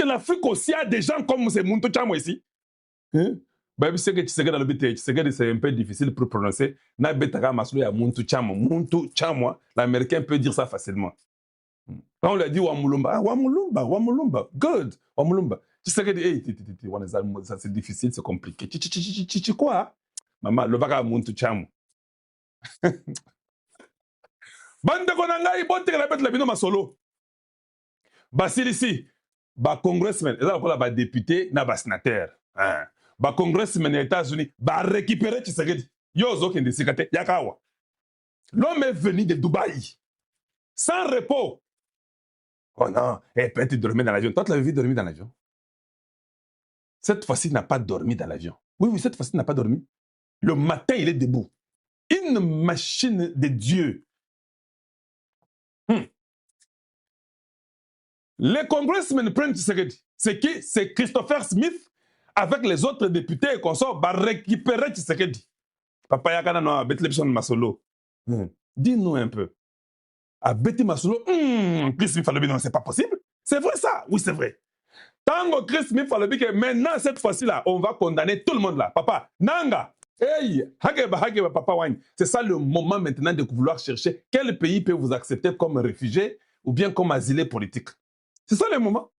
que l'Afrique aussi a des gens comme ces Muntu Chamo ici? Hein? Bah, c'est que Tshisekedi dans le BT, Tshisekedi c'est un peu difficile pour prononcer. Na betaka maslo ya Muntu Chamo. Muntu Chamo, l'américain peut dire ça facilement. Quand on lui a dit Wamulumba, ah, Wamulumba, Wamulumba, good, Wamulumba. Tshisekedi, hey, ça c'est difficile, c'est compliqué. Quoi? Maman, le vaga Muntu Chamo. Bande konanga, ibote la bête la bino masolo. Basilisi, ba congressman, et là on ba député, na ba sénateur. Ba congressman des États-Unis, ba récupérer Tshisekedi. Yozo kende sikate, yakawa. L'homme est venu de Dubaï, sans repos. Oh non, peut-être dormir dans l'avion. Toi, tu l'avais vu dormir dans l'avion? Cette fois-ci, il n'a pas dormi dans l'avion. Oui, cette fois-ci, il n'a pas dormi. Le matin, il est debout. Une machine de Dieu. Les congressmen prennent Tshisekedi. C'est qui? C'est Christopher Smith avec les autres députés et consorts va récupérer Tshisekedi. Papa Yakana no Betlepson Masolo. Dis-nous un peu. À Betty Masolo, Chris Smith Falobi, non, c'est pas possible. C'est vrai ça? Oui, c'est vrai. Tango Chris Smith Falobi, que maintenant, cette fois-ci là, on va condamner tout le monde là. Papa, Nanga, hey, Hageba, Papa Wine. C'est ça le moment maintenant de vouloir chercher quel pays peut vous accepter comme réfugié ou bien comme asile politique. C'est ça le moment.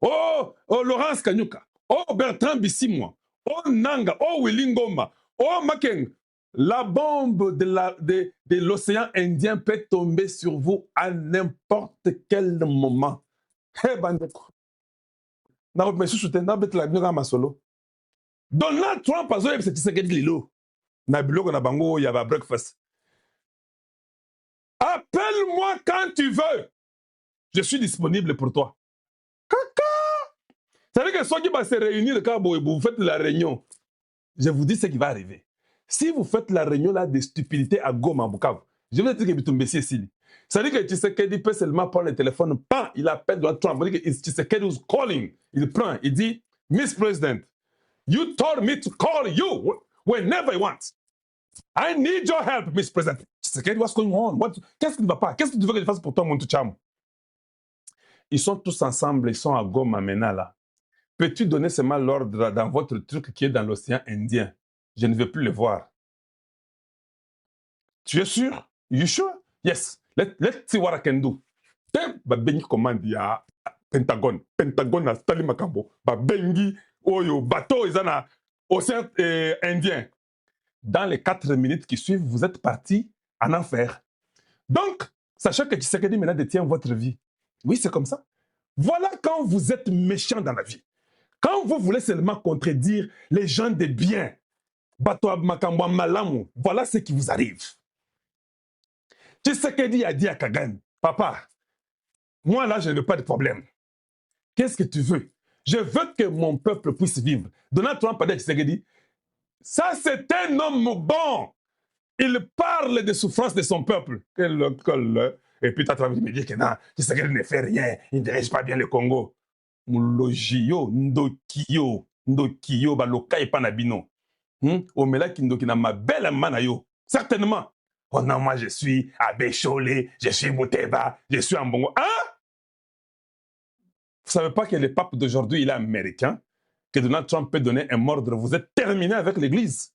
Oh, Laurence Kanyuka. Oh, Bertrand Bissimois. Oh, Nanga. Oh, Willy Ngoma. Oh, Makeng. La bombe de l'océan Indien peut tomber sur vous à n'importe quel moment. Hey, bandeko. Donald Trump a zoé c'est Tshisekedi lilo. Na biloko na bango ya ba breakfast. Appelle-moi quand tu veux. Je suis disponible pour toi. Caca. Ça veut dire que ceux qui vont se réunir, quand vous faites la réunion, je vous dis ce qui va arriver. Si vous faites la réunion là de stupidité à Goma, Bukavu, je vais dire que vous êtes ici. Ça veut dire que Tshisekedi peut seulement prendre le téléphone, il appelle Donald Trump. Ça veut dire que Tshisekedi is calling. Il prend, il dit, Miss President, you told me to call you whenever you want. I need your help, Miss President. Tshisekedi, what's going on? Qu'est-ce qui ne va pas? Qu'est-ce que tu veux que je fasse pour toi, mon Tucham? Ils sont tous ensemble, ils sont à Goma maintenant là. Peux-tu donner seulement l'ordre dans votre truc qui est dans l'océan Indien? Je ne veux plus le voir. Tu es sûr? You sure? Yes. Let's see what I can do. Babengi commande ya Pentagone. Pentagone na Stali Makambo. Babengi oyo bateau ils na océan Indien. Dans les 4 minutes qui suivent, vous êtes parti en enfer. Donc, sachez que Tshisekedi maintenant détient votre vie. Oui, c'est comme ça. Voilà quand vous êtes méchant dans la vie. Quand vous voulez seulement contredire les gens de bien, voilà ce qui vous arrive. Tshisekedi a dit à Kagame, papa, moi là je n'ai pas de problème. Qu'est-ce que tu veux? Je veux que mon peuple puisse vivre. Donald Trump a dit à Tshisekedi, ça c'est un homme bon. Il parle des souffrances de son peuple. Et puis tu me dire que non, Tshisekedi ne fait rien, il ne dirige pas bien le Congo. Mulojio, Ndokiyo, Baloka et Panabino. Omela Kindoki na ma belle manayo. Certainement. Oh non, moi je suis à Bécholé, je suis Mouteba, je suis en Bongo. Hein? Vous savez pas que le pape d'aujourd'hui, il est américain, que Donald Trump peut donner un ordre, vous êtes terminé avec l'église.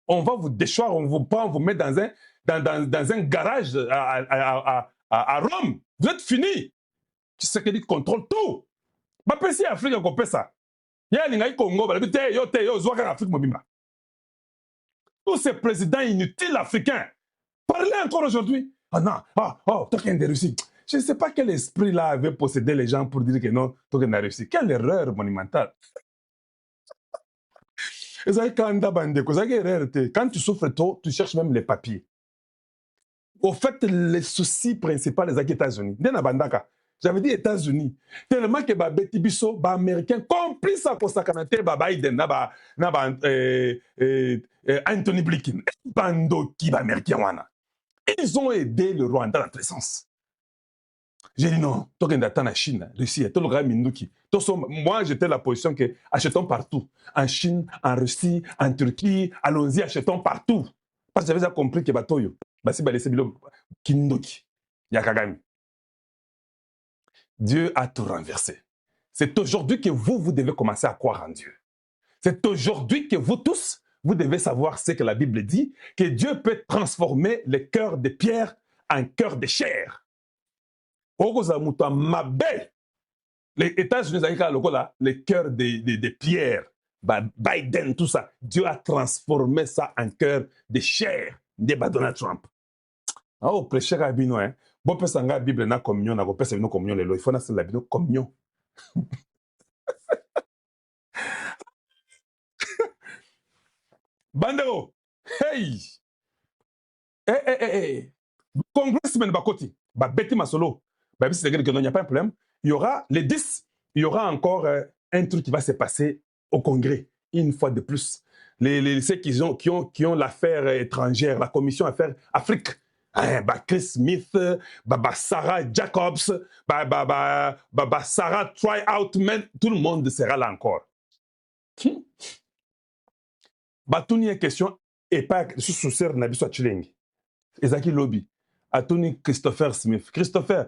On va vous déchoir, on vous prend, on vous met dans un garage à Rome. Vous êtes fini. Tu sais qu'il contrôle tout. Ma pesi Afrique a coupé ça. Il y a un Congo, tous ces présidents inutiles africains. Parlez encore aujourd'hui. Ah non, Token de Russie. Je ne sais pas quel esprit là avait possédé les gens pour dire que non, Token de Russie. Quelle erreur monumentale. Quand tu souffres trop, tu cherches même les papiers. Au fait, les soucis principaux des États-Unis. J'avais dit États-Unis. Tellement que Betty Bisso, Américain, complice à Kosakanate, Biden, Anthony Blinken, Bando qui va américain. Ils ont aidé le Rwanda dans tous les sens. J'ai dit non, Tokendata en Chine, Russie, tout le grand Minduki. Moi, j'étais la position que achetons partout. En Chine, en Russie, en Turquie, allons-y, achetons partout. Parce que j'avais déjà compris que Batoyo, Basi Balese Bilo, Kindoki, Yakagami. Dieu a tout renversé. C'est aujourd'hui que vous devez commencer à croire en Dieu. C'est aujourd'hui que vous tous, vous devez savoir ce que la Bible dit, que Dieu peut transformer le cœur de pierre en cœur de chair. Les États-Unis, le cœur de pierre, Biden, tout ça, Dieu a transformé ça en cœur de chair de Donald Trump. Oh, prêcher à Bino, hein. Bon, parce que la Bible na communion, na kopesa bino communion lelo, il faut na la Bible communion. Bandero, hey, congressman Bakoti, Betty Masolo, il n'y a pas un problème. Il y aura les 10, il y aura encore un truc qui va se passer au Congrès, une fois de plus. Ceux qui ont l'affaire étrangère, la commission affaires Afrique, Chris Smith, Sarah Jacobs, Sarah Tryoutman, tout le monde sera là encore. Batuni est question et pas sous sœur Nabiso Chiling. Ezaki Lobby. Atoni Christopher Smith. Christopher,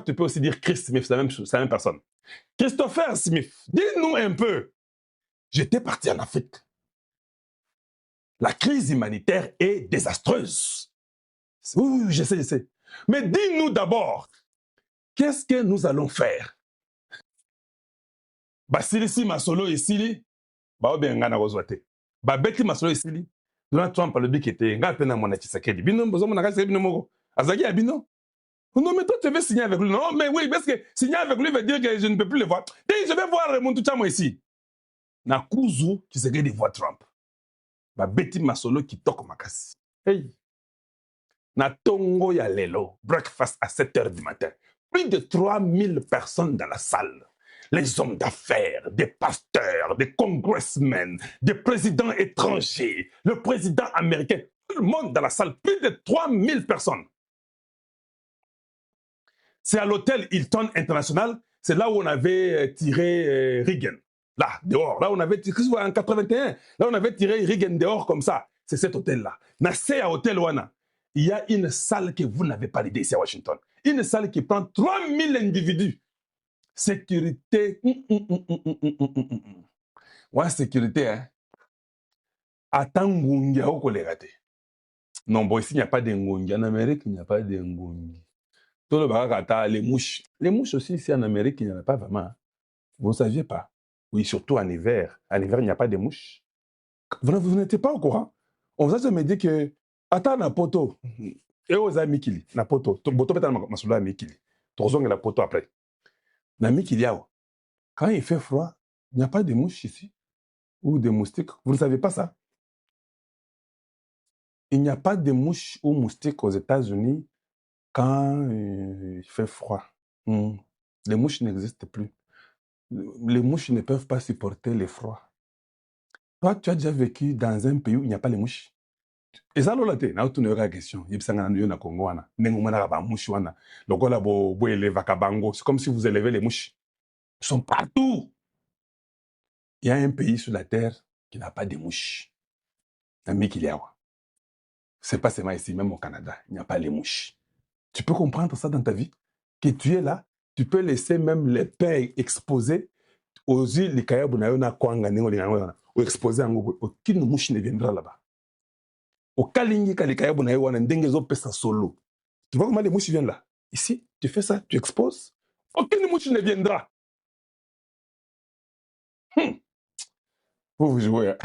tu peux aussi dire Chris Smith, c'est la même personne. Christopher Smith, dis-nous un peu. J'étais parti en Afrique. La crise humanitaire est désastreuse. Oui, je sais. Mais dis-nous d'abord, qu'est-ce que nous allons faire? Silisi Masolo et Sili, Ngana Roswate. Betty Masolo et Sili, Donald Trump a le dit qu'il était un peu dans mon Tshisekedi. Bino, Azagi Abino. Non, mais toi, tu veux signer avec lui. Non, mais oui, parce que signer avec lui veut dire que je ne peux plus le voir. Et je vais voir mon Touchamo ici. Na Kuzu, Tshisekedi voit Trump. Betty Masolo qui toque makasi. Hey. Na Tongo ya lelo, breakfast à 7h du matin. Plus de 3000 personnes dans la salle. Les hommes d'affaires, des pasteurs, des congressmen, des présidents étrangers, le président américain, tout le monde dans la salle, plus de 3000 personnes. C'est à l'hôtel Hilton International, c'est là où on avait tiré Reagan. Là, dehors, là on avait tiré, en 81, là on avait tiré Reagan dehors comme ça. C'est cet hôtel-là. Nassé à hôtel Wana. Il y a une salle que vous n'avez pas l'idée ici à Washington. Une salle qui prend 3000 individus. Sécurité. Ouais, sécurité, hein. Attends, Ngungia, au collègue. Non, bon, ici, il n'y a pas de Ngungia. En Amérique, il n'y a pas de Ngungia. Tout le bagage, les mouches. Les mouches aussi, ici en Amérique, il n'y en a pas vraiment. Vous ne saviez pas. Oui, surtout en hiver. En hiver, il n'y a pas de mouches. Vous n'étiez pas au courant. On vous a jamais dit que, attends, na poto. Et aux amis qui na poto. Boto beta na masula mikili. Tozong la poto après. Na mikili yao. Quand il fait froid, il n'y a pas de mouches ici. Ou de moustiques. Vous ne savez pas ça? Il n'y a pas de mouches ou moustiques aux États-Unis quand il fait froid. Les mouches n'existent plus. Les mouches ne peuvent pas supporter le froid. Toi, tu as déjà vécu dans un pays où il n'y a pas les mouches. Et ça, là, tu as une question. Il y a un Congo, c'est comme si vous élevez les mouches. Ils sont partout. Il y a un pays sur la terre qui n'a pas de mouches. C'est pas seulement ici, même au Canada, il n'y a pas les mouches. Tu peux comprendre ça dans ta vie? Que tu es là, tu peux laisser même les pains exposés aux îles de Kayabunayona, ou exposés en Gogo. Aucune mouche ne viendra là-bas. Au Kalingi, Kalikayabunayoana, Ndengezo pesa solo. Tu vois comment les mouches viennent là? Ici, tu fais ça, tu exposes. Aucune mouche ne viendra. Vous jouez.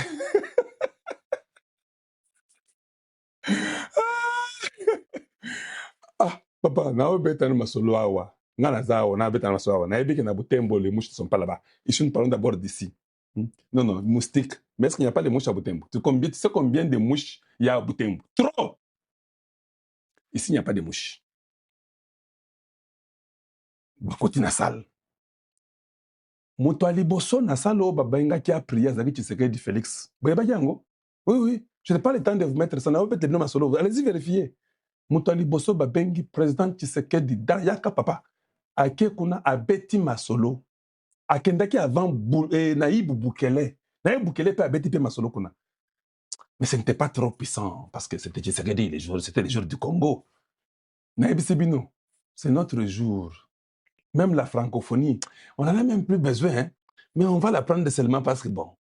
Ah, papa, na beta na masolo awa. Ngana zao, na beta na masolo awa. Na ebiki na Butembo, les mouches ne sont pas là-bas. Ici, nous parlons d'abord d'ici. Non, moustiques. Mais est-ce qu'il n'y a pas de mouches à Butembo? Tu sais combien de mouches il y a à Butembo? Trop! Ici, il n'y a pas de mouches. Bakoti na salle. Moto aliboso na salle o babainga qui a prié Azali Tshisekedi Félix. Boyeba yango? Oui. Je n'ai pas le temps de vous mettre ça. Na obete no masolo. Allez-y vérifier. Moto aliboso babengi président Tshisekedi da yaka papa. Ake kuna abeti masolo. Akendaki avant Naïb Boukele. Naïb Boukele peut abeti pe masolo kuna. Mais ce n'était pas trop puissant parce que c'était Tshisekedi, c'était les jours du Congo. Naïb Sebino, c'est notre jour. Même la francophonie, on n'en a même plus besoin, hein? Mais on va la prendre seulement parce que, bon,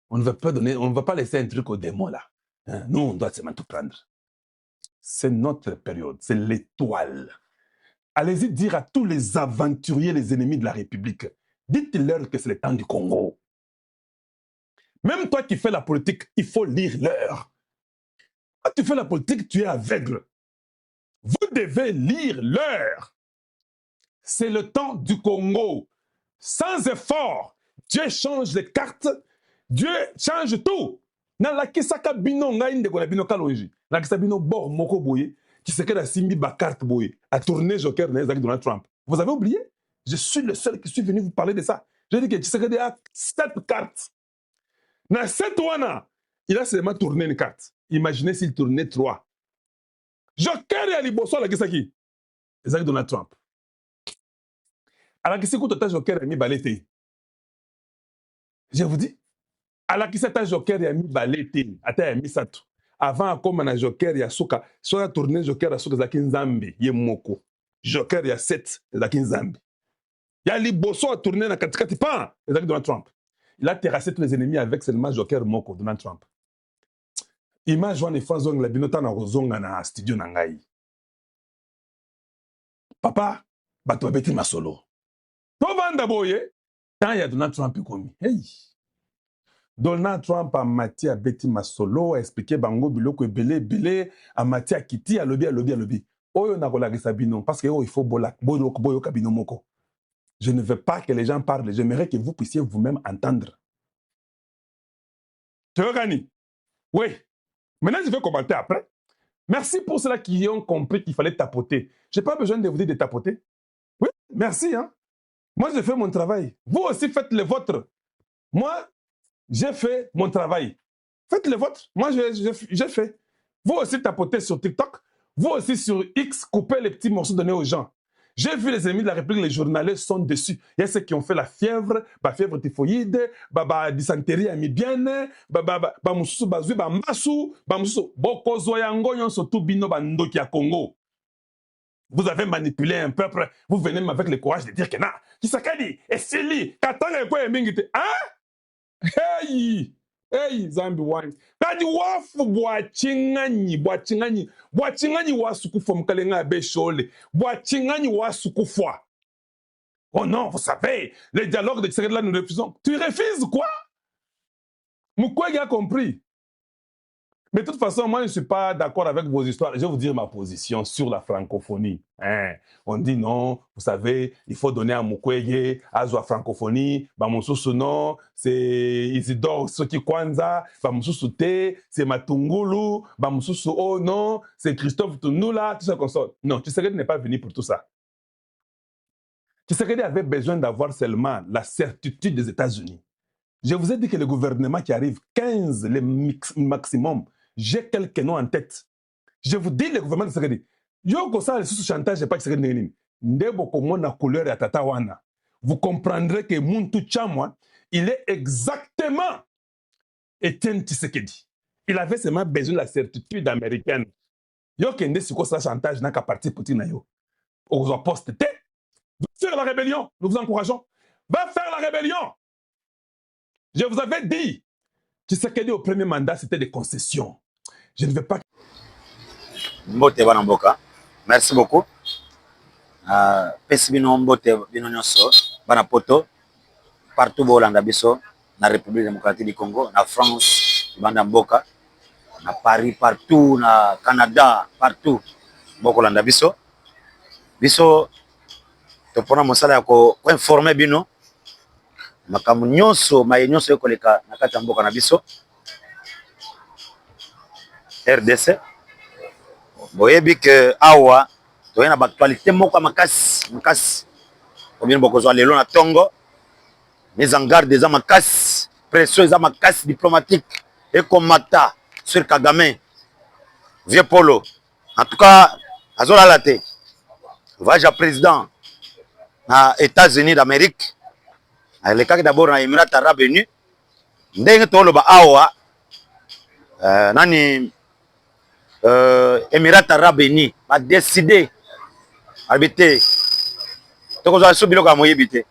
on ne va pas donner, on ne va pas laisser un truc au démon, là. Hein? Nous, on doit seulement tout prendre. C'est notre période, c'est l'étoile. Allez-y dire à tous les aventuriers, les ennemis de la République, dites-leur que c'est le temps du Congo. Même toi qui fais la politique, il faut lire l'heure. Quand tu fais la politique, tu es aveugle. Vous devez lire l'heure. C'est le temps du Congo. Sans effort, Dieu change les cartes, Dieu change tout. Na la kisaka bino ngai ndeko na bino kalonji. La kisaka bino bord moko boye, qui se a simbi ba carte boye, a tourné Joker na Donald Trump. Vous avez oublié? Je suis le seul qui suis venu vous parler de ça. Je dis que Tshisekedi a 7 cartes. Dans 7 wana, il a seulement tourné une carte. Imaginez s'il tournait 3. Joker et Aliboso la kisaki. Ezaki Donald Trump. Alors que c'est quoi ton Joker et mi balete? Je vous dis. Alors que c'est Joker et mi balete. Ata mi sato. Avant comme un Joker ya suka, soit tourné Joker ya suka zaki nzambe ye moko. Joker ya 7 zaki nzambe. Ya Liboso a tourné na katikati pa zaki Donald Trump. Il a terrassé tous les ennemis avec seulement Joker moko Donald Trump. Image wana ifazong la binota na rozonga na studio na ngai. Papa, bato babeti masolo. Tovanda boye, tant ya Donald Trump komi. Hey. Donald Trump a mati a beti masolo, a expliqué bango biloko ebele ebele, a mati a kiti a lobi. Oyo na kolakisa bino parce que il faut boyo kabino moko. Je ne veux pas que les gens parlent, j'aimerais que vous puissiez vous-même entendre. Tu veux gagner? Oui. Maintenant, je vais commenter après. Merci pour ceux-là qui ont compris qu'il fallait tapoter. Je n'ai pas besoin de vous dire de tapoter. Oui, merci. Hein? Moi, je fais mon travail. Vous aussi, faites le vôtre. Moi, j'ai fait mon travail. Faites le vôtre. Moi, j'ai fait. Vous aussi, tapotez sur TikTok. Vous aussi, sur X, coupez les petits morceaux donnés aux gens. J'ai vu les ennemis de la République, les journalistes sont dessus. Il y a ceux qui ont fait la fièvre typhoïde, dysenterie amibienne, moussou bazui, mbassou, moussou, boko zoyango yon sotou bino bandoki ya Congo. Vous avez manipulé un peuple, vous venez avec le courage de dire que na, Tshisekedi, Esili, Katanga et quoi mingite. Hein? Hey! Hey, Zambi wani. Kadi wafu bwachinganyi wasukufa mkalenga beshole. Bwachinganyi wasukufwa. Oh non, vous savez, les dialogues de Tshisekedi là nous refusons. Tu refuses quoi? Mukwege a compris. Mais de toute façon, moi, je ne suis pas d'accord avec vos histoires. Je vais vous dire ma position sur la francophonie. Hein? On dit non, vous savez, il faut donner à Mukwege, à la francophonie, non, c'est Isidore Soki Kwanza, c'est Matungulu, oh non, c'est Christophe Tunula, tout ça comme ça. Non, Tshisekedi n'est pas venu pour tout ça. Tshisekedi avait besoin d'avoir seulement la certitude des États-Unis. Je vous ai dit que le gouvernement qui arrive, 15 le maximum, j'ai quelques noms en tête. Je vous dis le gouvernement de Tshisekedi. Yoko ça le sous-chantage n'est pas Tshisekedi. Ndebo komo na couleur ya tata wana. Vous comprendrez que Muntu Chamwa, il est exactement Etienne Tshisekedi. Il avait seulement besoin de la certitude américaine. Yoko ndé siko ça chantage n'a qu'à partir petit na yo. Aux postes T. Va faire la rébellion. Nous vous encourageons. Va faire la rébellion. Je vous avais dit, Tshisekedi au premier mandat, c'était des concessions. Je ne veux pas... Mbote bana mboka. Merci beaucoup. Pesi bino mbote bino nyonso bana poto partout bolanda biso na République démocratique du Congo, na France, banda mboka, na Paris partout, na Canada partout. Boko landa biso. Biso to pona mosala ya ko informer bino makamu nyonso maye nyonso ekoleka na kati ya mboka na biso. RDC boyebi que awa toye na actualité moko makasi obien bokozwa lelo na tongo mise en garde eza makasi, pression eza makasi diplomatique ekomata sur Kagame vieux Polo. En tout cas azolala te voyage à président na États-Unis d'Amérique alekaki d'abord na Émirats Arabes Unis ndenge toloba awa nani Émirats Arabes Unis a décidé arbitrer tokozwa so biloko ya moyebi te.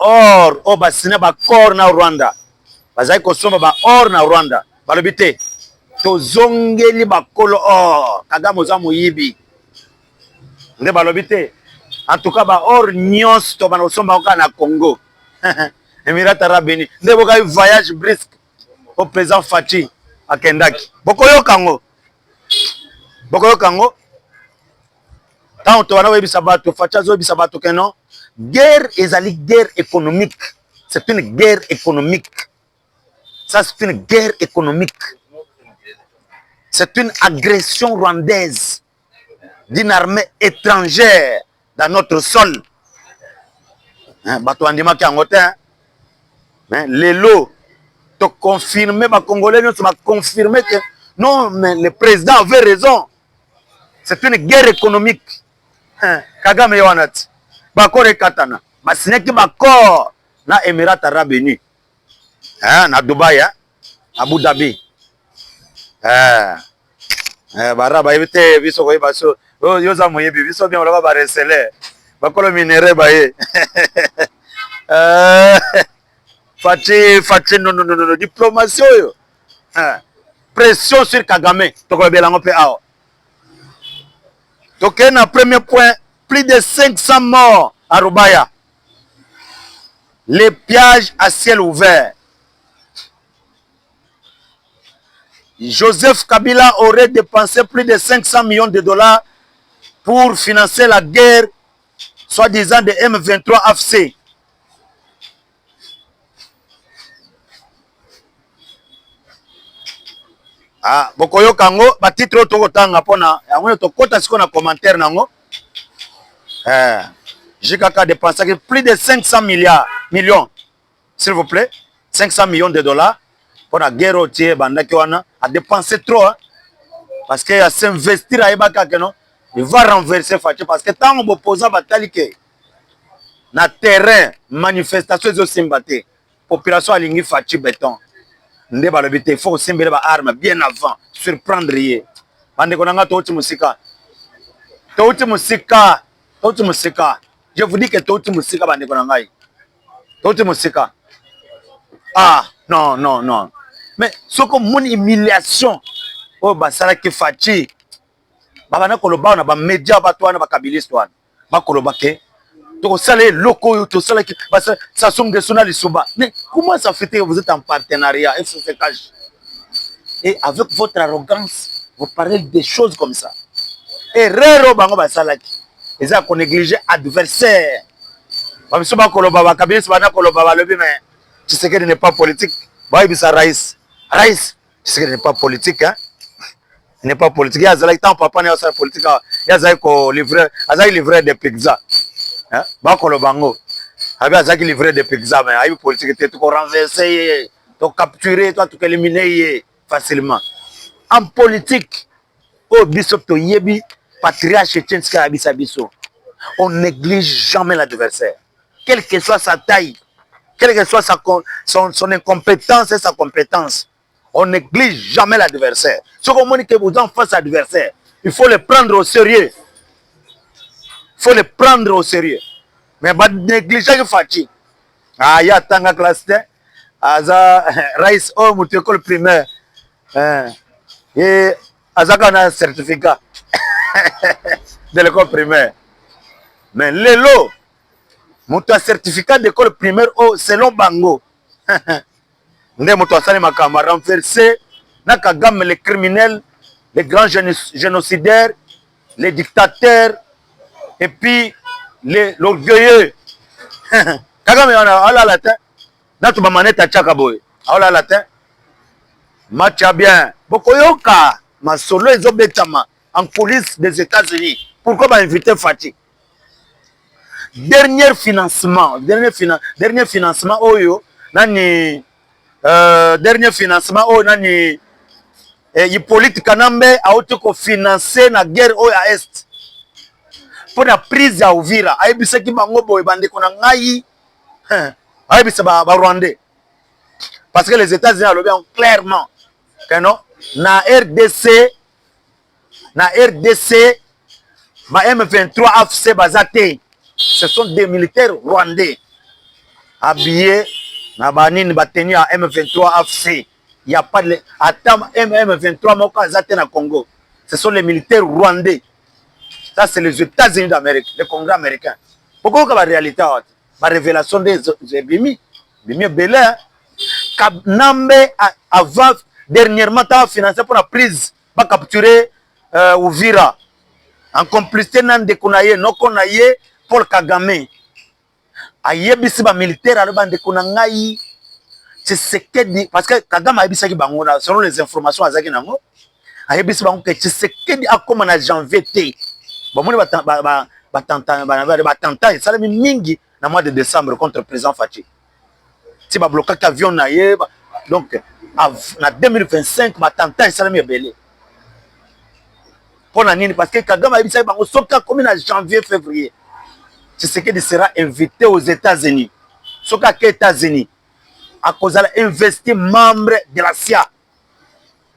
Or o basine bakor na Rwanda bazali kosomba ba or na Rwanda balobi te tozongeli bakolo or Kagame oza moyibi nde balobi te. En tout cas ba or nyonso to bana kosomba kaka na Congo Émirats Arabes Unis nde boka voyage brisque au président Fachi akendaki bokoyoka ngo tant to wana webisa bato Fachi azobisa bato que non guerre ezali guerre économique. C'est une guerre économique. Ça, c'est une guerre économique. C'est une agression rwandaise d'une armée étrangère dans notre sol. Bato andima ki angote. Les lots, te confirmer, les Congolais nous confirmer que non, mais le président avait raison. C'est une guerre économique. Kagame Yohanat. Bakore katana. Basineki bakor na Émirats Arabes Unis. Na Dubaï, Abu Dhabi. Baraba evite biso ko baso. Yoza moyebi biso bien olaba ba resele. Bakolo minere baye. Fachi non diplomatie yo. Pression sur Kagame. Toko belango pe ao. Donc un premier point, plus de 500 morts à Rubaya. Les pillages à ciel ouvert. Joseph Kabila aurait dépensé plus de 500 millions de dollars pour financer la guerre, soi-disant de M23 AFC. Bokoyo Kango, ba titre to kotanga pona, yango to kota siko na commentaire nango. JKK a dépensé plus de 500 millions, s'il vous plaît, 500 millions de dollars pour la guerre au Tier, Bandakiwana, a dépensé trop, hein, parce qu'il a s'investir à Ebaka, non, il va renverser Fachi, parce que tant qu'on oppose à Batalike, na terrain, manifestation de Simbaté, population a lingi Fachi béton, il faut simber les armes bien avant, surprendre yé. Bandekonanga Touti Musika. Je vous dis que Touti Musika Bandekonangai. Touti Musika. Ah, non. Mais ce comme mon humiliation, oh, basala ki Fachi. Babana koloba na ba média batwana ba kabilistwana. Ba koloba ke to sale loko to sale ki ça songe sona lisuba. Mais comment ça fait que vous êtes en partenariat FCC cash? Et avec votre arrogance, vous parlez des choses comme ça. Et rero bango basala ki. Ils ont négligé adversaire. Ba so ba koloba ba kabilistwana koloba ba lobi mais tu sais que n'est pas politique. Ba ibisa Raïs, tu sais que n'est pas politique hein. Il n'est pas politique. Il y a des gens papa n'est pas politique. Il y a des gens qui livrent des pizzas. Hein? Bakolo bango. Il y a des gens qui livrent des pizzas mais il y a politique tu peux renverser, tu capturer, tu peux éliminer facilement. En politique, au bisop to yebi patriarche Tchenska abisa biso. On néglige jamais l'adversaire. Quelle que soit sa taille, quelle que soit son incompétence et sa compétence. On néglige jamais l'adversaire. Ce qu'on dit que vous en face à l'adversaire, il faut le prendre au sérieux. Mais pas négliger le Fachi. Ah, il y a tant de classe. Aza Raïs au mon école primaire. Et Aza a un certificat de l'école primaire. Mais l'élo, mon certificat d'école primaire selon Bango. Ndé moto asali makamba renverser na Kagame les criminels, les grands génocidaires, les dictateurs et puis l'orgueilleux. Kagame ala latin na to ba maneta chaka boy. Ala latin. Match bien. Bokoyoka masolo ezobetama en coulisses des États-Unis. Pourquoi ba inviter Fachi? Dernier financement oyo nani dernier financement au nani Hippolyte Kanambe a été cofinancé na guerre au est pour la prise à Uvira ayebisa ki bango boy bande kona ngai ayebisa ba Rwandais parce que les États-Unis a lobby clairement que non na RDC Ma M23 AFC Bazate. Ce sont des militaires rwandais. Habillés. Nabanini bateni à M23 AFC. Il n'y a pas de. Attends, M23 Moka Zate na Congo. Ce sont les militaires rwandais. Ça, c'est les États-Unis d'Amérique, le Congrès américain. Pourquoi la réalité, la révélation des Bimi, Bimi Belé, Nambe avant, dernièrement, tu as financé pour la prise, pour capturer Uvira. En complicité, Nande Kounaye, Nokonaye, Paul Kagame. Aye bisiba militaire, alors de Kounangaï, c'est ce que parce que Kagame a dit ça qui bangola, selon les informations à Zaginango, aye bisiba que c'est ce que dit à comme en janvier. Bon, moi, batanta, ça mis mingi dans le mois de décembre contre le président Fachi. Si ba bloqué avion na ye, donc en 2025, batanta, ça mis belé. Pour l'année, parce que Kagame a dit ça, bango soka comme en janvier, février. C'est ce qui sera invité aux États-Unis. Soka aux États-Unis, à cause de l'investi membre de la CIA.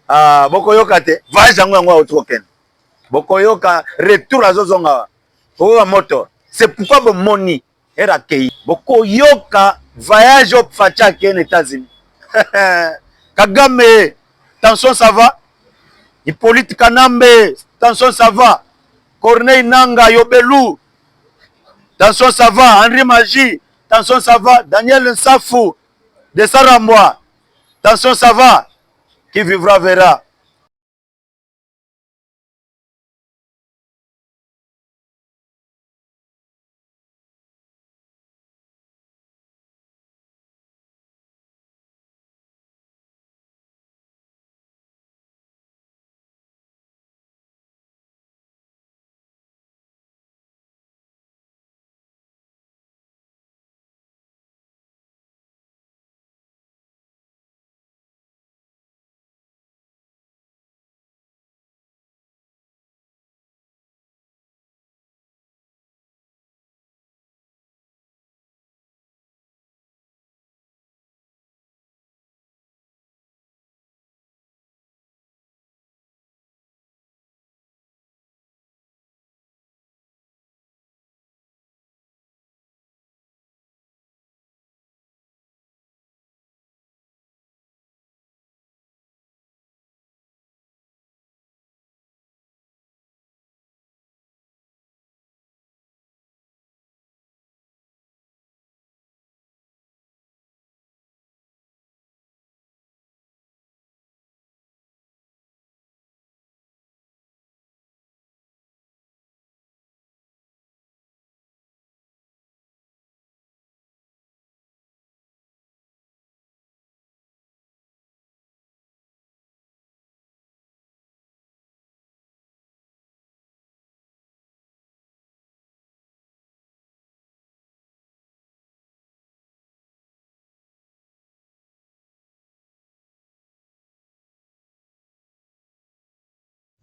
Ah, boko yokate, va jango yango autoken. Bokoyoka retour à Zozonga. Moto. C'est pourquoi bon moni est accueilli. Bokoyoka voyage au Fachak en États-Unis. Kagame, tension ça va. Hippolyte Kanambe, tension ça va. Corneille Nanga Yobelou, tension ça va. Henri Magie, tension ça va. Daniel Nsafou de Saramboa, tension ça va. Qui vivra verra.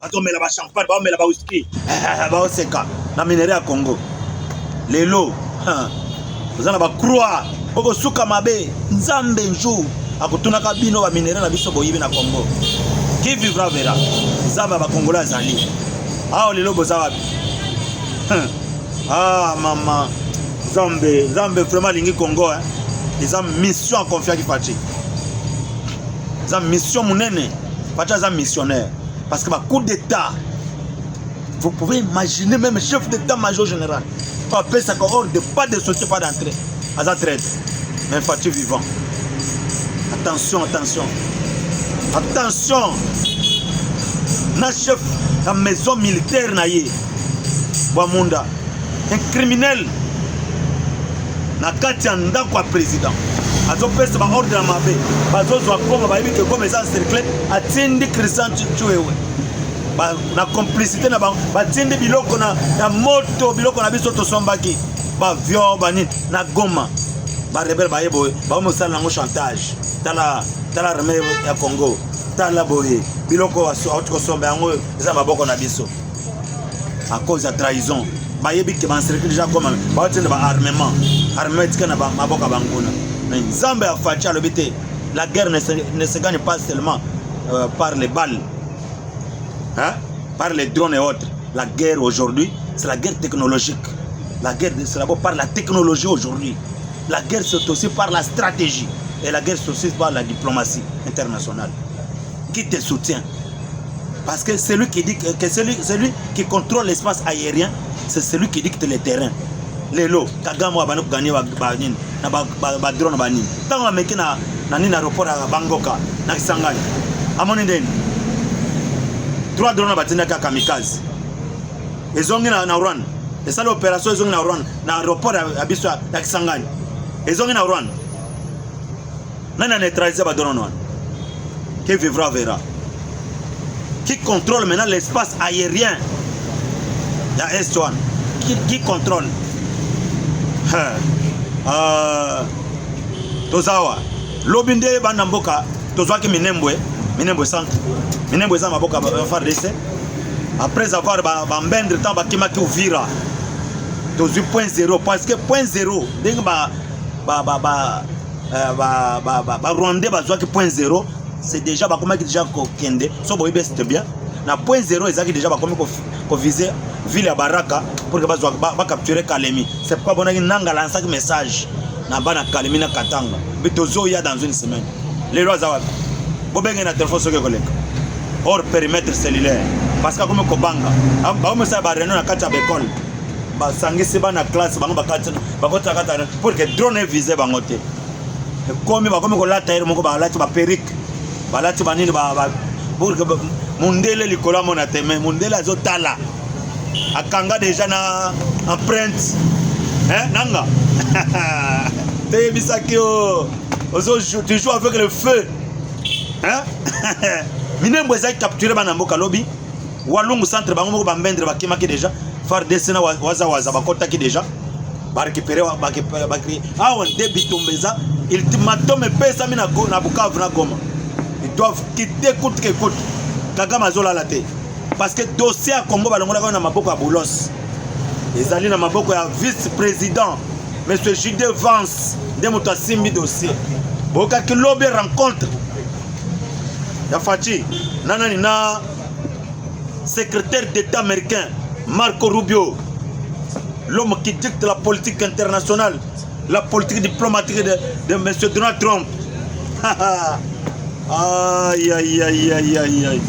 Attends, mais là-bas, champagne, mais là-bas, whisky. Bah, c'est ça. Na minerai à Congo. Les lots. Vous en avez croix. Oko suka mabe. Nzambe njou. Akutuna kabino ba minerai na biso boyibi na Congo. Qui vivra verra. Nzamba ba Congolais azali. Ah, les lots bozawabi. Ah, maman. Nzambe vraiment lingi Congo. Ils ont mission à confier qui Fachi. Ils ont mission munene. Fachi est un missionnaire. Parce que ma coup d'État, vous pouvez imaginer même chef d'État-major général, pas appeler ça hors de pas de sortir, pas d'entrée, à sa traite, mais Fachi vivant. Attention, attention, attention. Na chef de la maison militaire naïe, Bamunda, un criminel, na Katianda quoi président. Azo pesa ba ordre na mabe bazo zwa koma ba yibike koma za cercle atindi Christian Chiwewe ba na complicité na ba tindi biloko na moto biloko na biso to sombaki ba viol ba ni na Goma ba rebel ba yebo ba mo sala ngo chantage tala armée ya Congo tala boye biloko wa so somba yango za maboko na biso à cause de trahison ba yibike ba cercle déjà comme ba tindi ba armement tika na ba maboka banguna. Nzambe a Fachi à l'obité. La guerre ne se gagne pas seulement par les balles, hein? Par les drones et autres. La guerre aujourd'hui c'est la guerre technologique. La guerre, c'est d'abord par la technologie aujourd'hui. La guerre, c'est aussi par la stratégie. Et la guerre, c'est aussi par la diplomatie internationale. Qui te soutient? Parce que celui qui dit que celui qui contrôle l'espace aérien, c'est celui qui dicte le terrain. Les lots, Kagame va gagner na drone banin. Tant que meki na aéroport à Bangoka, na Kisangani. Amoni den. 3 drones batina ka kamikaze. Ezongi na Rwanda. Et ça l'opération ezongi na Rwanda, na aéroport à biso ya Kisangani. Ezongi na Rwanda. Nana neutraliser ba drone wana. Qui vivra verra. Qui contrôle maintenant l'espace aérien? Il y a S1. Qui contrôle? Tozawa. Lobinde Banamboka, Tozwaki Minembwe centre. Minembwe za maboka FARDC. Après avoir bambendre temps bakimaki Uvira. Tozu point 0 parce que point 0 ding Rwandais bazwaki point 0. C'est déjà bakomaki déjà kokende so boyebe c'était bien na point 0 ezaki déjà bakomi ko viser ville ya Baraka pour que ba capturer Kalemi. C'est pourquoi bonaki nanga lancaki message na bana Kalemi na Katanga bitozo ya dans une semaine les lois zawa bobenge na téléphone soke koleka hors périmètre cellulaire parce que comme ko banga ba mo sa ba réunion na kati ya école ba sangisi bana classe bango bakati bakota kata pour que drone viser bangote comme bakomi ko lata ere moko ba lati ba perruque balati banini pour que mundele likola mona teme mundele azotala akanga déjà na empreinte nanga te bisaki tu joues avec le feu Minembwe za capturer bana mboka lobi Walungu centre bango moko bambendre bakimaki déjà FARDC na waza bakota ki déjà ba récupérer ba awa debitombeza ultimatum pesa mina na Bukavu na Goma. Ils doivent quitter coûte que coûte. Kagame azola la tête. Parce que dossier à Congo balongola na maboko ya Boulos. Ils allaient na maboko ya vice-président Monsieur J.D. Vance de Moutasimbi dossier. Boka ki lobby rencontre. Ya Fachi nanani na secrétaire d'État américain Marco Rubio. L'homme qui dicte la politique internationale, la politique diplomatique de Monsieur Donald Trump. Aïe aïe aïe aïe aïe aïe.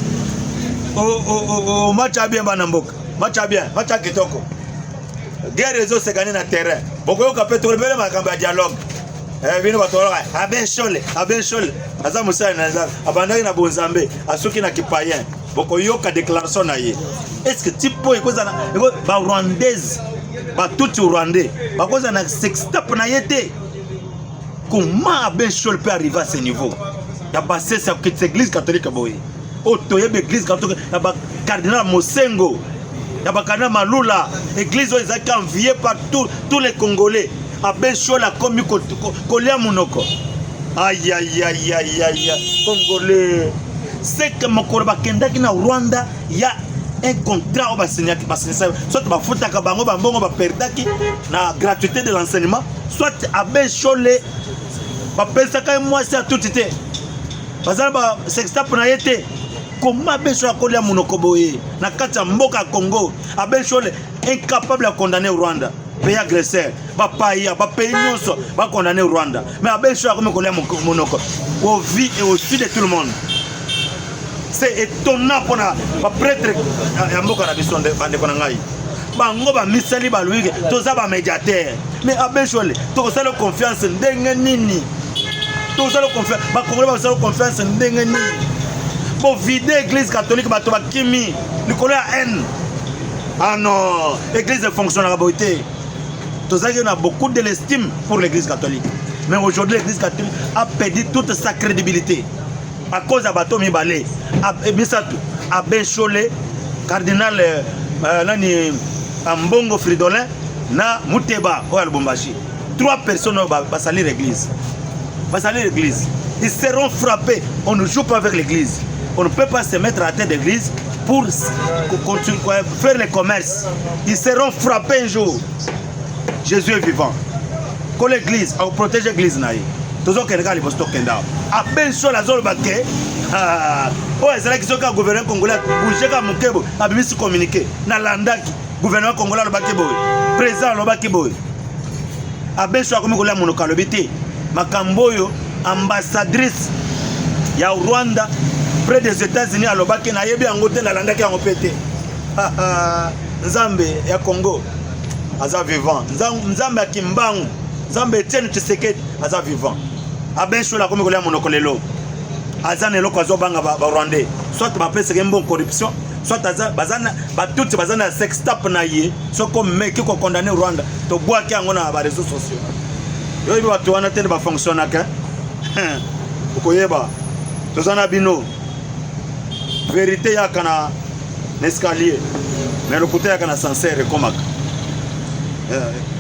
Oh, match à bien Banamboka. Match à bien, match à Kitoko. Guerre réseau c'est gagné dans le terrain. Beaucoup de capitaux rebelles ma campagne dialogue. Vino batoroka. Aben chole. Aza Moussa Naza. Abandaki na Bonzambe. Asuki na Kipayen. Beaucoup yoka déclaration na ye. Est-ce que tipo ekoza na ba rwandaise ba tout rwandais. Ba koza na sextape na yete. Comment Aben chole peut arriver à ce niveau? Il y a passé cette église catholique. Il y a l'église catholique. Il y a le cardinal Mosengo. Il y a le cardinal Malula. L'église où ils ont envié par tous les Congolais. Aben Chol a commis Kolia Monoko. Aïe aïe aïe aïe aïe. Congolais. C'est que mon Korba Kenda qui na Rwanda, il y a un contrat au Bassignac. Soit ma faute à Kabango, Bambongo, Perdaki, la gratuité de l'enseignement. Soit Aben Chol, Bapesaka et moi, c'est à tout été. Parce que sextape na yete comment Aben Chol akolia monoko boye na kati ya mboka Congo Aben Chol incapable à condamner Rwanda pays agresseur ba pays nyonso ba condamner Rwanda mais Aben Chol comme kolia monoko au vie et au sud de tout le monde. C'est étonnant pour na ba prêtre ya mboka na biso bande kona ngai bango ba misali ba luige toza ba médiateur mais Aben Chol to sala confiance ndenge nini. Tout ça le confiance, ba Congolais ba ça confiance ndenge ni. Pour vider l'église catholique ba to ba kimi, ni kola haine. Ah non, l'église fonctionne à la beauté. Tout ça on a beaucoup de l'estime pour l'église catholique. Mais aujourd'hui l'église catholique a perdu toute sa crédibilité à cause de bateau Mibale. Bisatu Aben Chol, cardinal nani Ambongo Fridolin na Muteba au Lubumbashi. 3 personnes va salir l'église. Va aller à l'église. Ils seront frappés. On ne joue pas avec l'église. On ne peut pas se mettre à la tête d'église pour faire le commerce. Ils seront frappés un jour. Jésus est vivant. Que l'église, on protège l'église. Toujours que les gars, ils vont stocker là. Aben Chol azol baké. Oh, c'est là qu'ils sont gouvernement congolais. Bouger comme Mukebo. Abimi se communiquer. Na landaki. gouvernement congolais alobaki boye président alobaki boye abeso akomi kolia monoko alobi te makambo oyo ambassadrice ya Rwanda près des États-Unis alobaki nayebi yango te nalandaki yango pe te nzambe ya Congo aza vivant nzambe ya Kimbangu nzambe Etienne Tshisekedi aza vivant abeso akomi kolia monoko lelo aza na eloko azobanga ba Rwandais soit bapeseke mbon corruption soit batuti baza na sextape na ye soko meki ko condamné Rwanda to bwaki yango na ba réseaux sociaux yo ibi bato wana tene ba fonctionnaka ukoyeba tozana bino vérité yaka na escalier mais le côté yaka na sincère komaka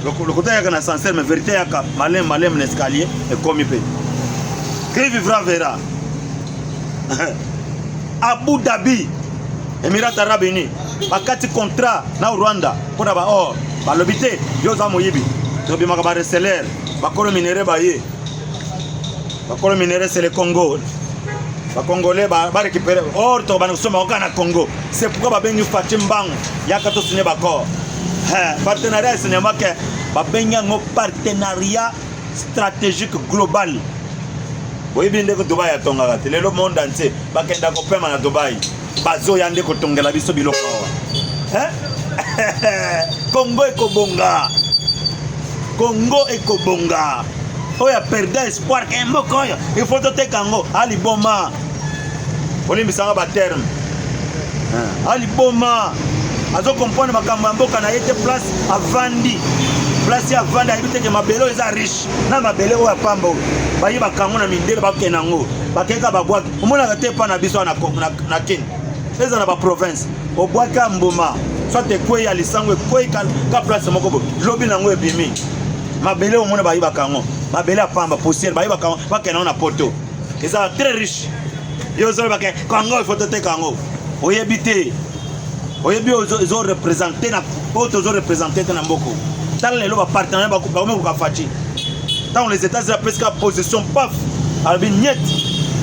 le côté yaka na sincère mais vérité yaka malem na escalier et komi pe qui vivra verra. Abu Dhabi Émirats Arabes Unis bakati contrat na Rwanda pour ba or balobité yo za moyibi to bimaka ba reseller bakolo minéré ba ye bakolo minéré c'est le Congo ba Congolais ba récupérer or to ba nosoma okana Congo c'est pourquoi ba bengi Fatimbangu yaka to signer bakor partenariat c'est nyamaka ba bengi ngo partenariat stratégique global. Oui, bien que Dubaï a tonga le monde entier, bakenda ko pema na Dubaï. Bazo yande ko tongela biso biloko. Congo ekobonga. Congo ekobonga. Oya perdu espoir que mboko yo. Il faut te kango ali boma. Olimbi sanga ba terme. Ali boma. Azo comprendre makambo mboka na yete place avandi. Place ya vandi ayibite ke mabelo eza riche. Na mabelo oya pamba. Bayi bakango na mindele bakena ngo bakeka babwaki omona ka te pa na biso na kin eza na ba province obwaka mbuma soit ekwe ya lisango ekwe ka place moko bo lobi nango ebimi mabele omona bayi bakango mabele apamba poussière bayi bakango bakena na poto eza très riche yo zo bakeka kango il faut te kango oyebite oyebi ozo représenter na poto ozo représenter na mboko tal lelo ba partenaire ba ko fachi. Dans les États-Unis, presque à position, paf, albi niet,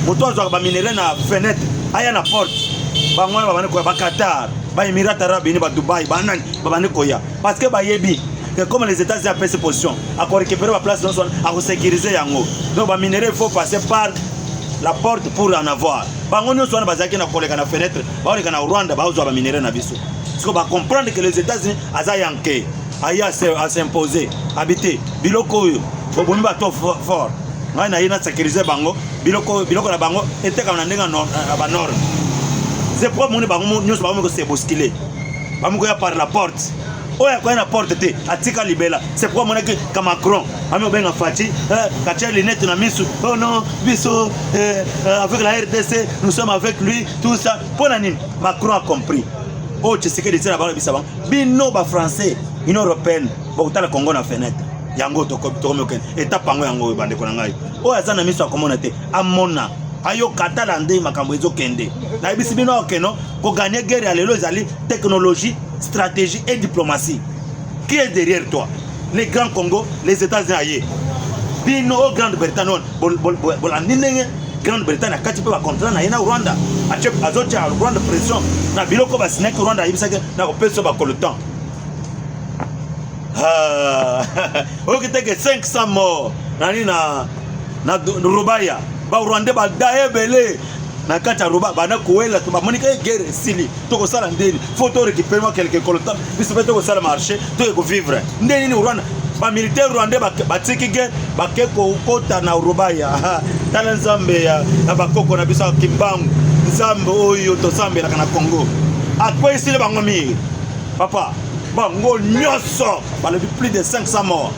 moto azwa ba minéraux na fenêtre, aya na porte, ba ngwana ba baneko ba Qatar, ba Émirats Arabes Unis, ba Dubaï, ba nani, ba baneko ya. Parce que ba yebi que comme les États-Unis a pris cette position, à récupérer la place dans son, à sécuriser yango. Donc ba minéraux il faut passer par la porte pour en avoir. Ba ngoni so na bazaki na koleka na fenêtre, ba oleka na Rwanda ba uzwa ba minéraux na biso. Parce que ba comprendre que les États-Unis aza yanké, aya à s'imposer, habiter, biloko yo. Bobomi bato fort ngai na yena sécuriser bango biloko na bango eteka na ndenga ba nord c'est pourquoi moni bango nyos bango ko se bousculer bango ya par la porte oya ko na porte te atika libela c'est pourquoi moni que Macron ami obenga fati katia lunette na misu oh non biso avec la RDC nous sommes avec lui tout ça pour nani Macron a compris oh tu sais que les là-bas bisaba bino ba français Union européenne bokutala Congo na fenêtre yango to komi étape pango yango bande ko ngai o azana miso akomona te amona ayo katala nde makambo ezo kende na bisi bino okeno ko gagner guerre ya lelo ezali technologie stratégie et diplomatie qui est derrière toi les grands Congo les États-Unis aye bino o Grande-Bretagne bolandinenge Grande-Bretagne akati pe ba contrat na yena Rwanda azotia Rwanda pression na biloko ba sinek Rwanda yibisaka na ko peso ba kolotan. Ok, que 500 morts na Rubaya ba Rwanda ba daebele na kata Ruba ba na koela to ba monika guerre sili to ko sala ndeni faut to récupérer quelque coltan biso to ko sala marché to ko vivre ndeni ni Rwanda ba militaire rwandais ba tiki guerre ba ke ko kota na Rubaya tala nzambe ya ba koko na biso Kimbangu nzambe oyo to sambe na Congo akwe sili ba ngomi papa bango nyoso balobi plus de 500 morts.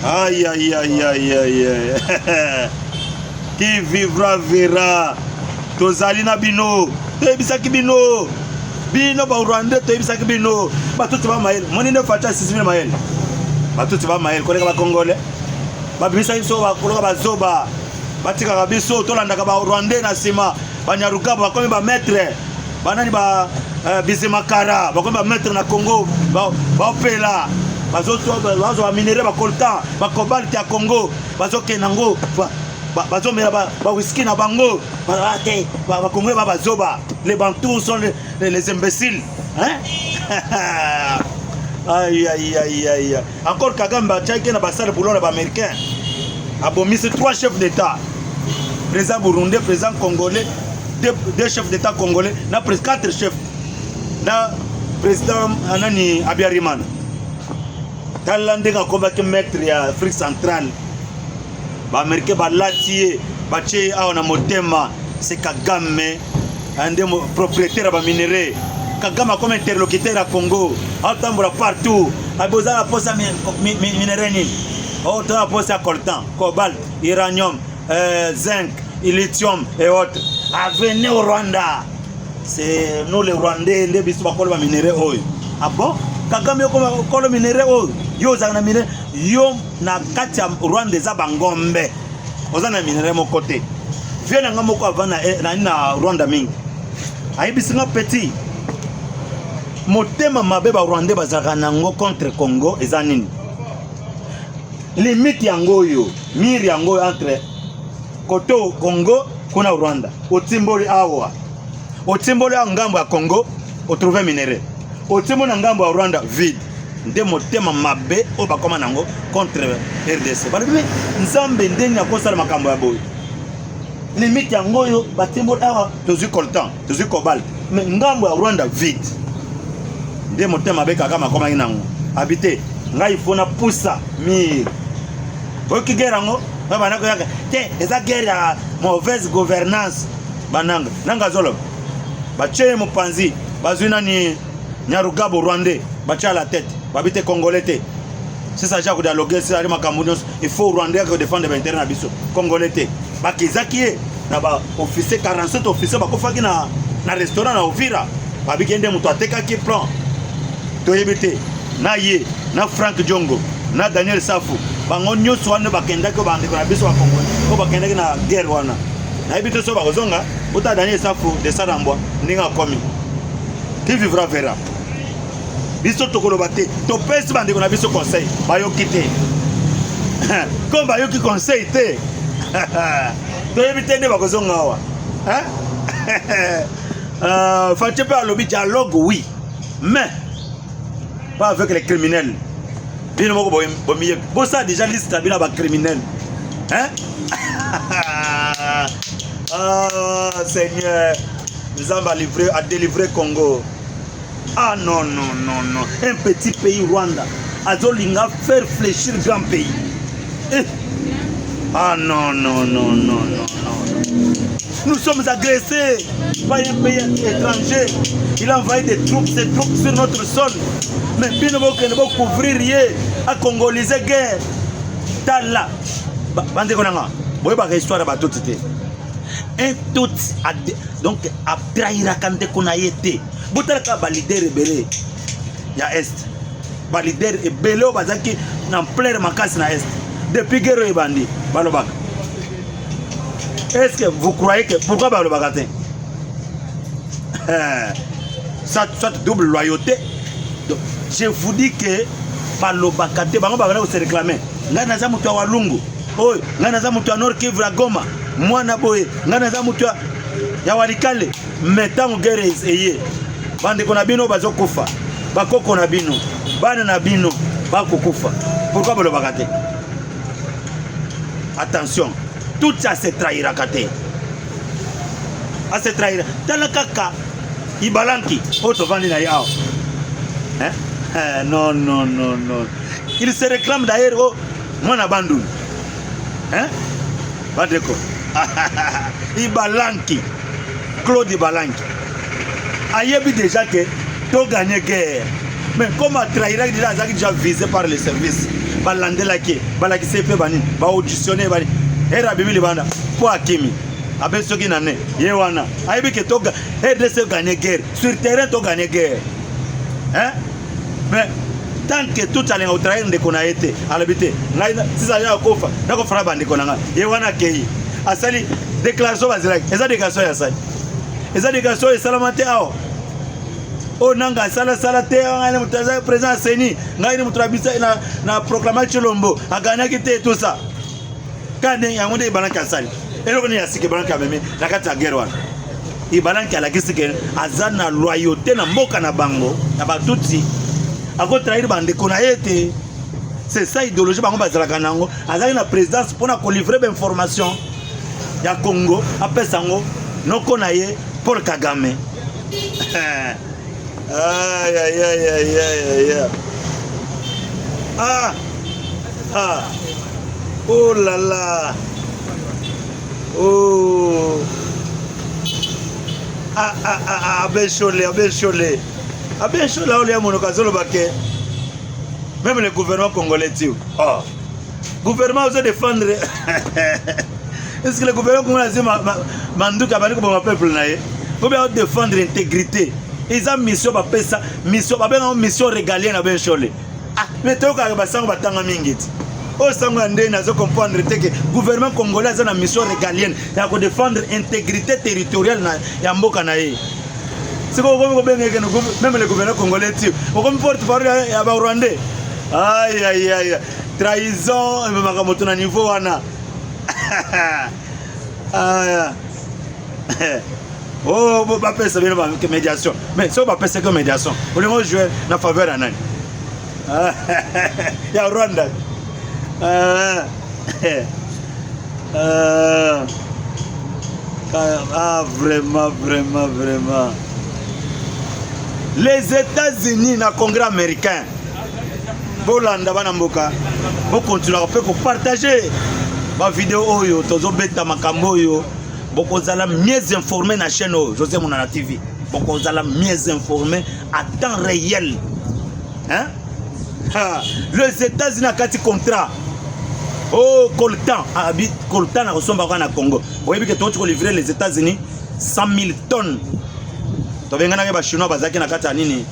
Aïe aïe aïe aïe aïe. Qui vivra verra. Tozali na bino toyebisaki bino bino ba Rwanda toyebisaki bino batuti ba mael moni ne facha 6000 mael batuti ba mael koleka ba Congolais ba bimisa biso ba koleka ba zoba batika biso tolanda ka ba Rwanda na sima banyaruka ba komi ba maître banani ba Bizimakara bakomi ba maître na Congo ba opela bazo ba minéraux ba coltan ba cobalt ya Congo bazo kenango bazomela ba whisky na bango ba congolais ba bazoba les bantous sont les imbéciles hein. Aïe aïe aïe aïe. Encore Kagame tchaki na basal boulot na ba américain abomise 3 chefs d'état, président burundais, président congolais, deux chefs d'état congolais, na presque 4 chefs, na président anani Abiyarimana talande nga combattre maître ya Afrique centrale ba américain ba latie ba tche aona motema c'est Kagame ande propriétaire ba minerais. Kagame comme interlocuteur à Congo atambura partout aboza la posa minerais ni autant la posa coltan cobalt uranium zinc lithium et autres venez au Rwanda. C'est nous les Rwandais les biso ba kolba minerais oyo. Ah bon? Kagame comme kolba minerais oyo yo za na minerais yo na kati ya Rwanda za bangombe oza na minerais mo côté viens nga moko avant na Rwanda mingi ayibisinga petit motema mabe ba Rwandais bazaka nango contre Congo eza nini limite yango yo miri yango entre koto Congo kuna Rwanda otimboli awa otimboli ngambo ya Congo otrouver minerais otimboli ngambo ya Rwanda vide nde motema mabe o bakoma nango contre RDC balobi nzambe ndeni na kosala makambo ya boy limite yango yo batimboli awa tozu coltan tozu cobalt mais ngambo ya Rwanda vide nde motema mabe Kagame akoma nango habité ngai fona poussa mir oki guerre ngo bana ko yaka te eza guerre ya mauvaise gouvernance bananga nanga zolo bache mopanzi bazwina ni Nyarugabo Rwandais bacha la tête babité congolais te c'est ça ja ko dialoguer c'est ma Cameroun il faut Rwandais ko défendre l'intérêt na biso congolais te bakizaki na ba officier 47 officier bakofaki na restaurant na Uvira babikende muto ateka ki plan toyebite na ye na Frank Diongo na Daniel Safu bango nyoso wana bakendaki ko bande ko na biso ba Congo ko bakendaki na guerre wana na ebite so bakozonga uta Daniel Safu de Sarambwa ndinga komi qui vivra verra biso tokoloba te to pesi bande ko na biso conseil bayoki te comme bayoki conseil te toyebite nde bakozonga wa hein Fache pe alobi dialogue oui mais pas avec les criminels. Bino moko bomiye. Bossa déjà liste bina ba criminels. Hein? Ah Seigneur, nous avons livré à délivrer Congo. Ah non non non non, un petit pays Rwanda. Azolinga faire fléchir grand pays. Ah non non non non non non. Nous sommes agressés par un pays étranger. Il a envoyé des troupes sur notre sol. Mais bien ne va couvrir rien à congoliser guerre. Tala. Bande konanga. Boye ba histoire ba tout été. Un tout donc a trahir kande kona yete. Botala ba leader rebelle. Ya est. Ba leader rebelle o bazaki na plein makasi na est. Depuis guerre e bandi balobaka. Est-ce que vous croyez que pourquoi balobaka te? Ça double loyauté. Donc, je vous dis que balobaka te bango bakana se réclamer. Nga naza mutu wa Walungu. Oy, nga naza mutu wa Nord Kivu la Goma. Mwana boye, nga naza mutu ya Walikale. Metango guerre eye. Bande kona bino bazokufa. Bakoko na bino. Bana na bino bakokufa. Pourquoi balobaka te? Attention, tout ça se trahira kate. A se trahira. Tala kaka ibalanki auto vandi na yao. Hein? Non non non non. Il se réclame d'ailleurs oh mwana bandou. Hein? Bandeko. Ibalanki. Claude Ibalanki. Ayebi déjà que to gagner guerre. Mais comment trahira déjà visé par les services. Balandela ki balaki sepe bani ba auditionner bani era bibi libanda po akimi abeso ki nane yewana aibi ke toga RDC gagner guerre sur terrain to gagner guerre hein mais tant que tout allait au trahir de kona été alabité ngai sisa ya kofa nako fara bandi konanga yewana kei asali déclaration bazilaki eza déclaration ya sai eza déclaration salamate ao o nanga sala te ngani mutaza président Seni ngani mutrabisa na proclamation Chilombo aganya kite tout ça kane yango nde balanki asali eloko nini asiki balanki amemi na kati ya guerre wana ibalanki alakisi ke aza na loyauté na mboka na bango na batuti akotrahir bandeko na ye te. C'est ça idéologie bango bazalaka nango azali na présidence mpona kolivre bainformation ya Congo apesa yango noko na ye Paul Kagame. Aïe aïe aïe aïe aïe aïe. Ah ah. Oh là là. Oh. Ah ah ah, Abel Cholé, Abel Cholé. Abel Cholé, on lui a mon occasion le baquet. Même le gouvernement congolais, tu. Oh. Gouvernement, vous défendre. Est-ce que le gouvernement congolais a dit Mandouka Bani comme mon peuple naïe? Vous devez défendre l'intégrité. Ils ont mission pour faire ça, mission, mission régalienne à Ben Cholé. Ah, mais tu as dit ça, batanga mingit. Oh, ça m'a dit, n'a pas comprendre que le gouvernement congolais a une mission régalienne. Il a défendre l'intégrité territoriale de Mboka naïe. C'est comme même le gouvernement congolais, tu. Comme porte-parole à Rwandais. Aïe aïe aïe. Trahison, et même à mon niveau, Anna. Oh, on va faire ça que médiation. Mais si on va faire ça que médiation, on va jouer dans la faveur à Nani. Il y a Rwanda. Ah, vraiment, vraiment, vraiment. Les États-Unis, dans le Congrès américain, Bolanda Banamboka, vous continuez à partager ma vidéo, Tozobeta Makamboyo. Beaucoup de mieux informés dans la chaîne José Monana TV. Beaucoup de mieux informés à temps réel. Hein? Les États-Unis ont un contrat. Oh, Coltan. Coltan a reçu un Congo. Vous voyez que tu as livré les États-Unis 100 000 tonnes. Tu as vu que les Chinois ont livré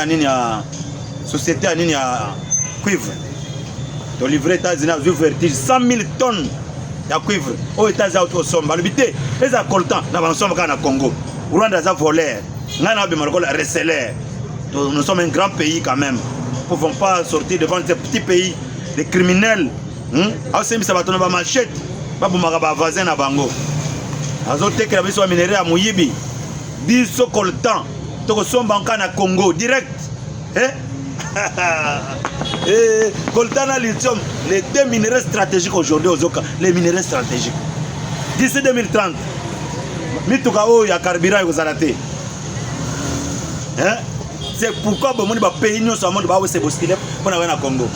la société à cuivre. Tu as livré les États-Unis à vertige 100 000 tonnes. Ya cuivre aux États-Unis au somba l'habité les accoltants dans le Congo Rwanda a volé ngana be marko la receleur. Nous sommes un grand pays quand même, nous ne pouvons pas sortir devant ces petits pays des criminels. Aussi ça va tomber machette pas pour ma voisin na bango azote que la biso minerai à Muyibi biso coltan to somba en Congo direct coltan à lithium, les deux minéraux stratégiques aujourd'hui aux Oka, les minéraux stratégiques. D'ici 2030, mituka o ya carburant aux araté. C'est pourquoi bon monde va payer nous sur monde va se bousculer pour aller na Congo.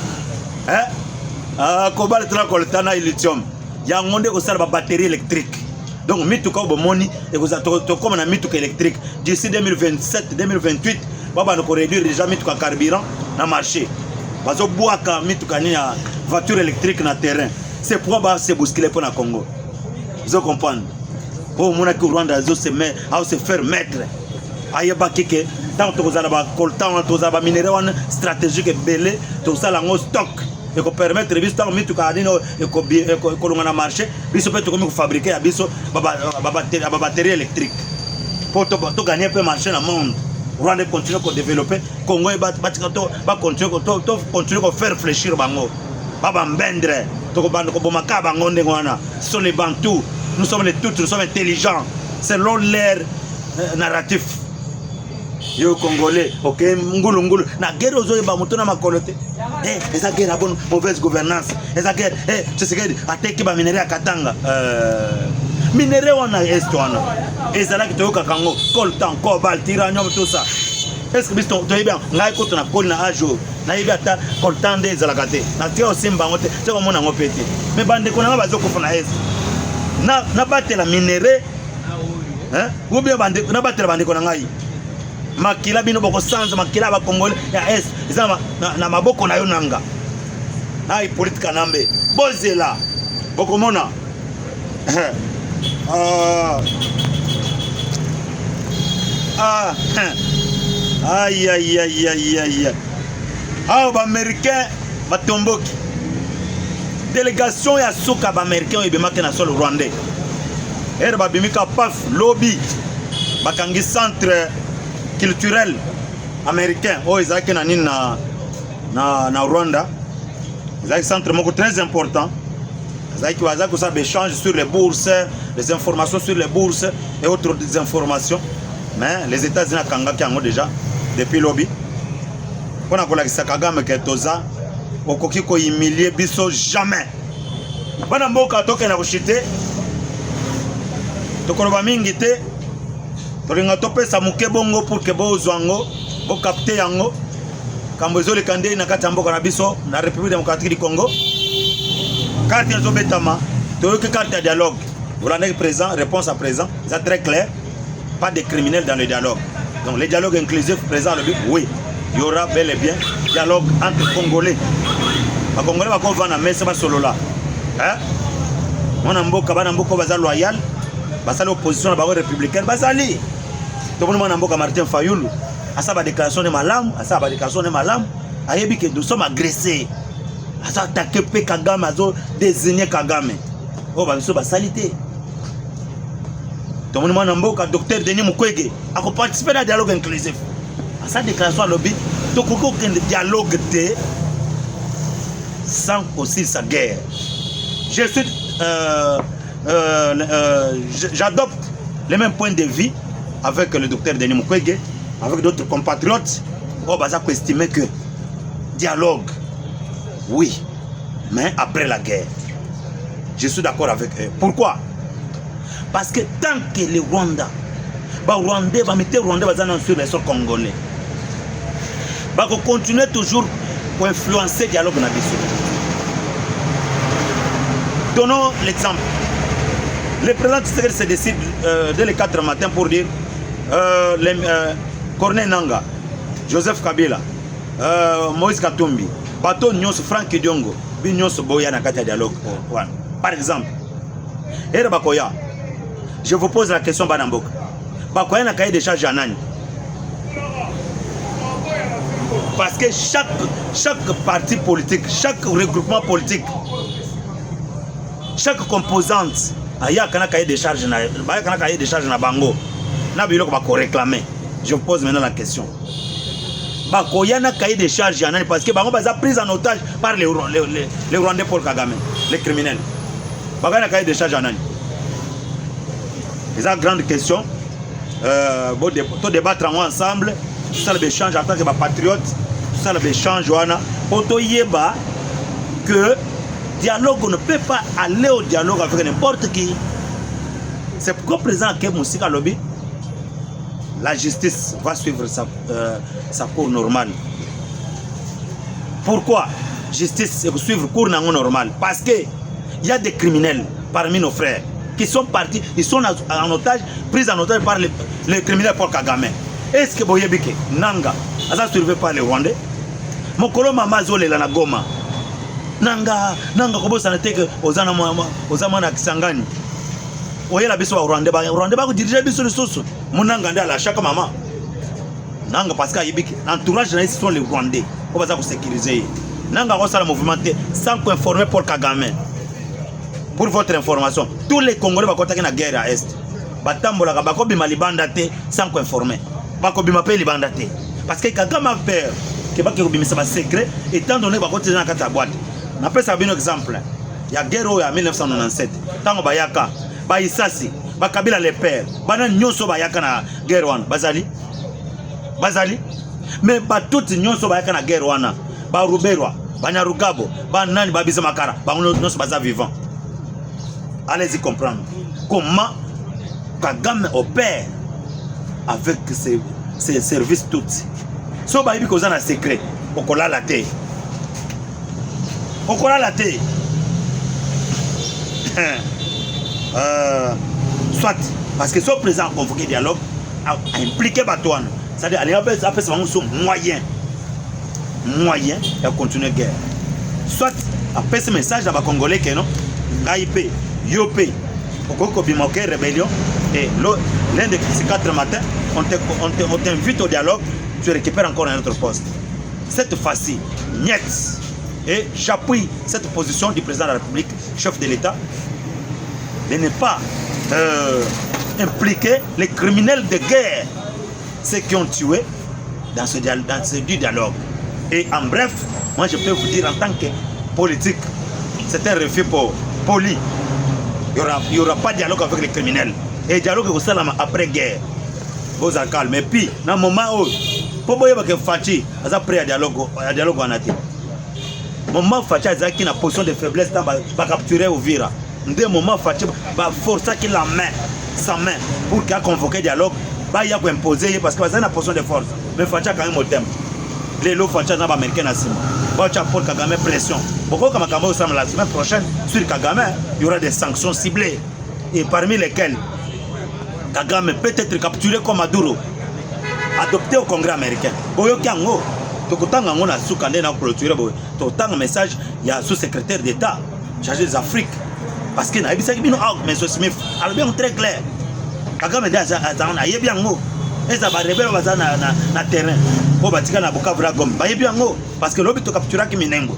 Cobalt tra coltan à lithium. Ya monde ko sala batterie électrique. Donc mituka bon moni et vous to comme na mituka électrique d'ici 2027 2028 baba no ko réduire déjà mituka carburant na marché. Bazo boaka mituka ni ya voiture électrique na terrain. C'est pourquoi ba se bousculer pour na Congo. Vous comprenez? Pour mon que Rwanda zo se met à se faire mettre. Ayeba keke tant que vous allez ba coltan to za ba minerai stratégique belé to ça la stock et ko permettre biso tant mituka ni no et ko longa na marché biso peut comme fabriquer à biso ba batterie électrique. Pour to gagner un peu marché dans le monde. Rwanda continue à développer, Congo va continuer à faire réfléchir bango. Baba mbendre, to bomaka bango ndengwana. Ce sont les Bantous, nous sommes les tous, nous sommes intelligents selon leur narratif. Yo Congolais, OK, ngulu na guerre ozo ba moto na makolote. Esa guerre bonne mauvaise gouvernance. Esa guerre, tu sais que attaque ba minerai à Katanga. Minerai wana estwana. Ezala ki toyoka kango, coltan, cobalt, uranium tout ça. Est-ce que biso to yeba ngai ko na kol na ajo. Na yeba ta coltan de ezala kate. Na tia osimba ngote, c'est comme mona ngopete. Mais bande ko na bazo ko fona eso. Na batela minerai. Ou bien bande na batela bande ko na ngai. Makila bino boko sanza makila ba Congolais ya est ezama na maboko na yo nanga. Ai politika nambe. Bozela. Boko mona. Aïe aïe aïe aïe aïe. Ah, les Américains, les Tomboki. Délégation ya soka ba Américains et bemaka na sol Rwandais. Et ba bimika paf lobby. Bakangi centre culturel américain. Oh, ils na Rwanda. un centre très important. Il y a des échanges sur les bourses, des informations sur les bourses et autres informations. Mais les États-Unis ont déjà, depuis lobby. On a dit que Kagame est toza, on a humilié biso jamais. On a dit que na chité. Tokoloba mingi te. Tolinga topesa muke bongo pour que bozwango, bo capter yango. Kambozo le kandé na kati mboka na biso na République démocratique du Congo. Carte de Zobetama, que carte de dialogue. Vous l'en êtes présent, réponse à présent, c'est très clair. Pas de criminels dans le dialogue. Donc le dialogue inclusif présent, oui, il y aura bel et bien dialogue entre Congolais. Les Congolais vont venir à Messe, c'est pas solo là. Hein? On a un beau cabane, un beau bazar loyal, bazar l'opposition, bazar républicaine, bazali. Donc on a un beau Martin Fayoulou. À ça, la déclaration de Malam, à ça, la déclaration de Malam, à Yebi que nous sommes agressés. À ça, attaquer Kagame, à ça, désigner Kagame. Oh, bah, nous sommes salité. Donc, on a un docteur Denis Mukwege a participé à un dialogue inclusif. À sa déclaration à lobby, donc aucun dialogue sans aussi sa guerre. J'adopte les mêmes points de vue avec le docteur Denis Mukwege, avec d'autres compatriotes. Oh, bah, ça peut estimer que dialogue, oui, mais après la guerre. Je suis d'accord avec eux. Pourquoi? Parce que tant que les Rwandais, va mettre Rwandais sur les sols congolais, va continuer toujours pour influencer le dialogue. Donnons l'exemple. Le président Tshisekedi se décide dès le 4 matin pour dire Corneille Nangaa, Joseph Kabila, Moïse Katumbi, Bato Nyos, Franck Diongo, Binyos Boya na kati dialogue. Par exemple, Ere Bakoya, je vous pose la question Banambok. Bakoya na cahier de charge à Nani. Parce que chaque parti politique, chaque regroupement politique, chaque composante, il y a un cahier de charge na bango. Na biloko bako réclamer. Je vous pose maintenant la question. Bakoya na cahier de charge à Nani parce que bango baza pris en otage par les Rwandais Paul Kagame, les criminels. Bakoya na cahier de charge à Nani. C'est une grande question. Tout débattre ensemble, tout ça l'échange en tant que patriote, tout ça l'échange pour que le dialogue ne peut pas aller au dialogue avec n'importe qui. C'est pourquoi le président Kem Moussika Lobby, la justice va suivre sa cour normale. Pourquoi justice va suivre cour normale? Parce qu'il y a des criminels parmi nos frères qui sont partis, ils sont en otage, pris en otage par les criminels Paul Kagame. Est-ce que Boyebike, Nanga, ça surveillé par les Rwandais? Mokolo Mama Zole la Goma. Nanga, comment ça n'était que Ozamana Kisangani? Oye la biso Rwandais, Rwandais va diriger biso les sources. Mon Nanga à chaque maman. Nanga parce qu'il y a l'entourage de sont les Rwandais. On va ça sécuriser. Nanga va ça le mouvement sans informer Paul Kagame. Pour votre information, tous les Congolais vont contacter la guerre à Est. Batambola bakobima libandate sans informer. Bakobima pe libandate. Parce que Kagame a peur que bakobima ça va secret étant donné bakote dans la boîte. Na pesa un exemple. Il y a guerre en 1997. Tango bayaka, baisasi, bakabila les pères. Bana nyonso bayaka na guerre wana. Bazali. Mais ba tout nyonso bayaka na guerre wana. Ba Ruberwa, Banyarugabo, ba nani babisa makara, ba nyonso baza vivant. Allez-y comprendre comment Kagame opère avec ses services tous. Si vous avez un secret, on colle la tête. Soit, parce que ce président a convoqué le dialogue, a impliqué Batouane. C'est-à-dire, il y a moyen de continuer la guerre. Soit, après ce message à Congolais que non, Gaïpé, Yopé, au Bimoké, rébellion, et l'un de ces 4 matins, on t'invite au dialogue, tu récupères encore un autre poste. Cette fois-ci, niet. Et j'appuie cette position du président de la République, chef de l'État, de ne pas impliquer les criminels de guerre, ceux qui ont tué dans ce dialogue. Et en bref, moi je peux vous dire en tant que politique. C'est un refus poli. Il n'y aura pas de dialogue avec les criminels. Et dialogue c'est après-guerre. Vous êtes calme. Et puis, dans le moment où, pour que Fachi, vous êtes prêt à dialogue en été. Moment Fachi a une position de faiblesse, va capturer Ouvira. Dès le moment Fachi va forcer qu'il la main, sa main, pour qu'il a convoqué dialogue, il a imposer parce que c'est une position de force. Mais Fachi a quand même au thème. Les lots Fachi n'a pas américain à Sima. Fachi a pour Kagame pression. Pourquoi comme Kagame la semaine prochaine, sur Kagame, il y aura des sanctions ciblées. Et parmi lesquelles Kagame peut être capturé comme Maduro, adopté au Congrès américain. Boyokiango, Tokotanga on a soukandé na clôture boy. Tokotanga message il y a sous-secrétaire d'État chargé des Afriques parce que na bisaki bino out mais Smith alors bien très clair. Kagame déjà a yebi yango. Eza ba rebelle baza na terrain. Po batika na Bukavu Gom. Ba yebi yango parce que lobi to capturer ki Minengo.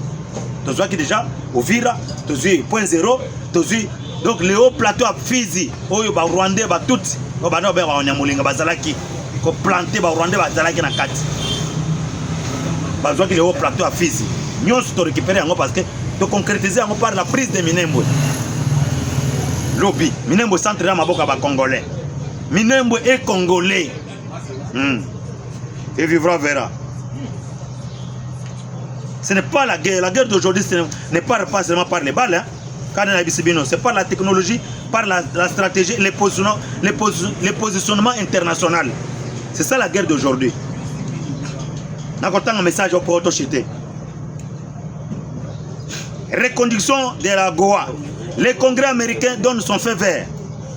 Tozwa ki déjà Uvira, tozwi point 0, tozwi donc le haut plateau à Fizi, oyo ba Rwandais ba tout, ba no ba Onyamulinga bazalaki ko planter ba Rwandais bazalaki na kati. Bazwa ki le haut plateau à Fizi. Nous to récupérer yango parce que to concrétiser yango par la prise de Minembwe. Lobby, Minembwe centre na maboka ba congolais. Minembwe est congolais. Et vivra verra. Ce n'est pas la guerre. La guerre d'aujourd'hui n'est pas seulement par les balles. C'est par la technologie, par la stratégie, les positionnements internationaux. C'est ça la guerre d'aujourd'hui. Un message pour autochité. Reconduction de la Goa. Le Congrès américain donne son feu vert.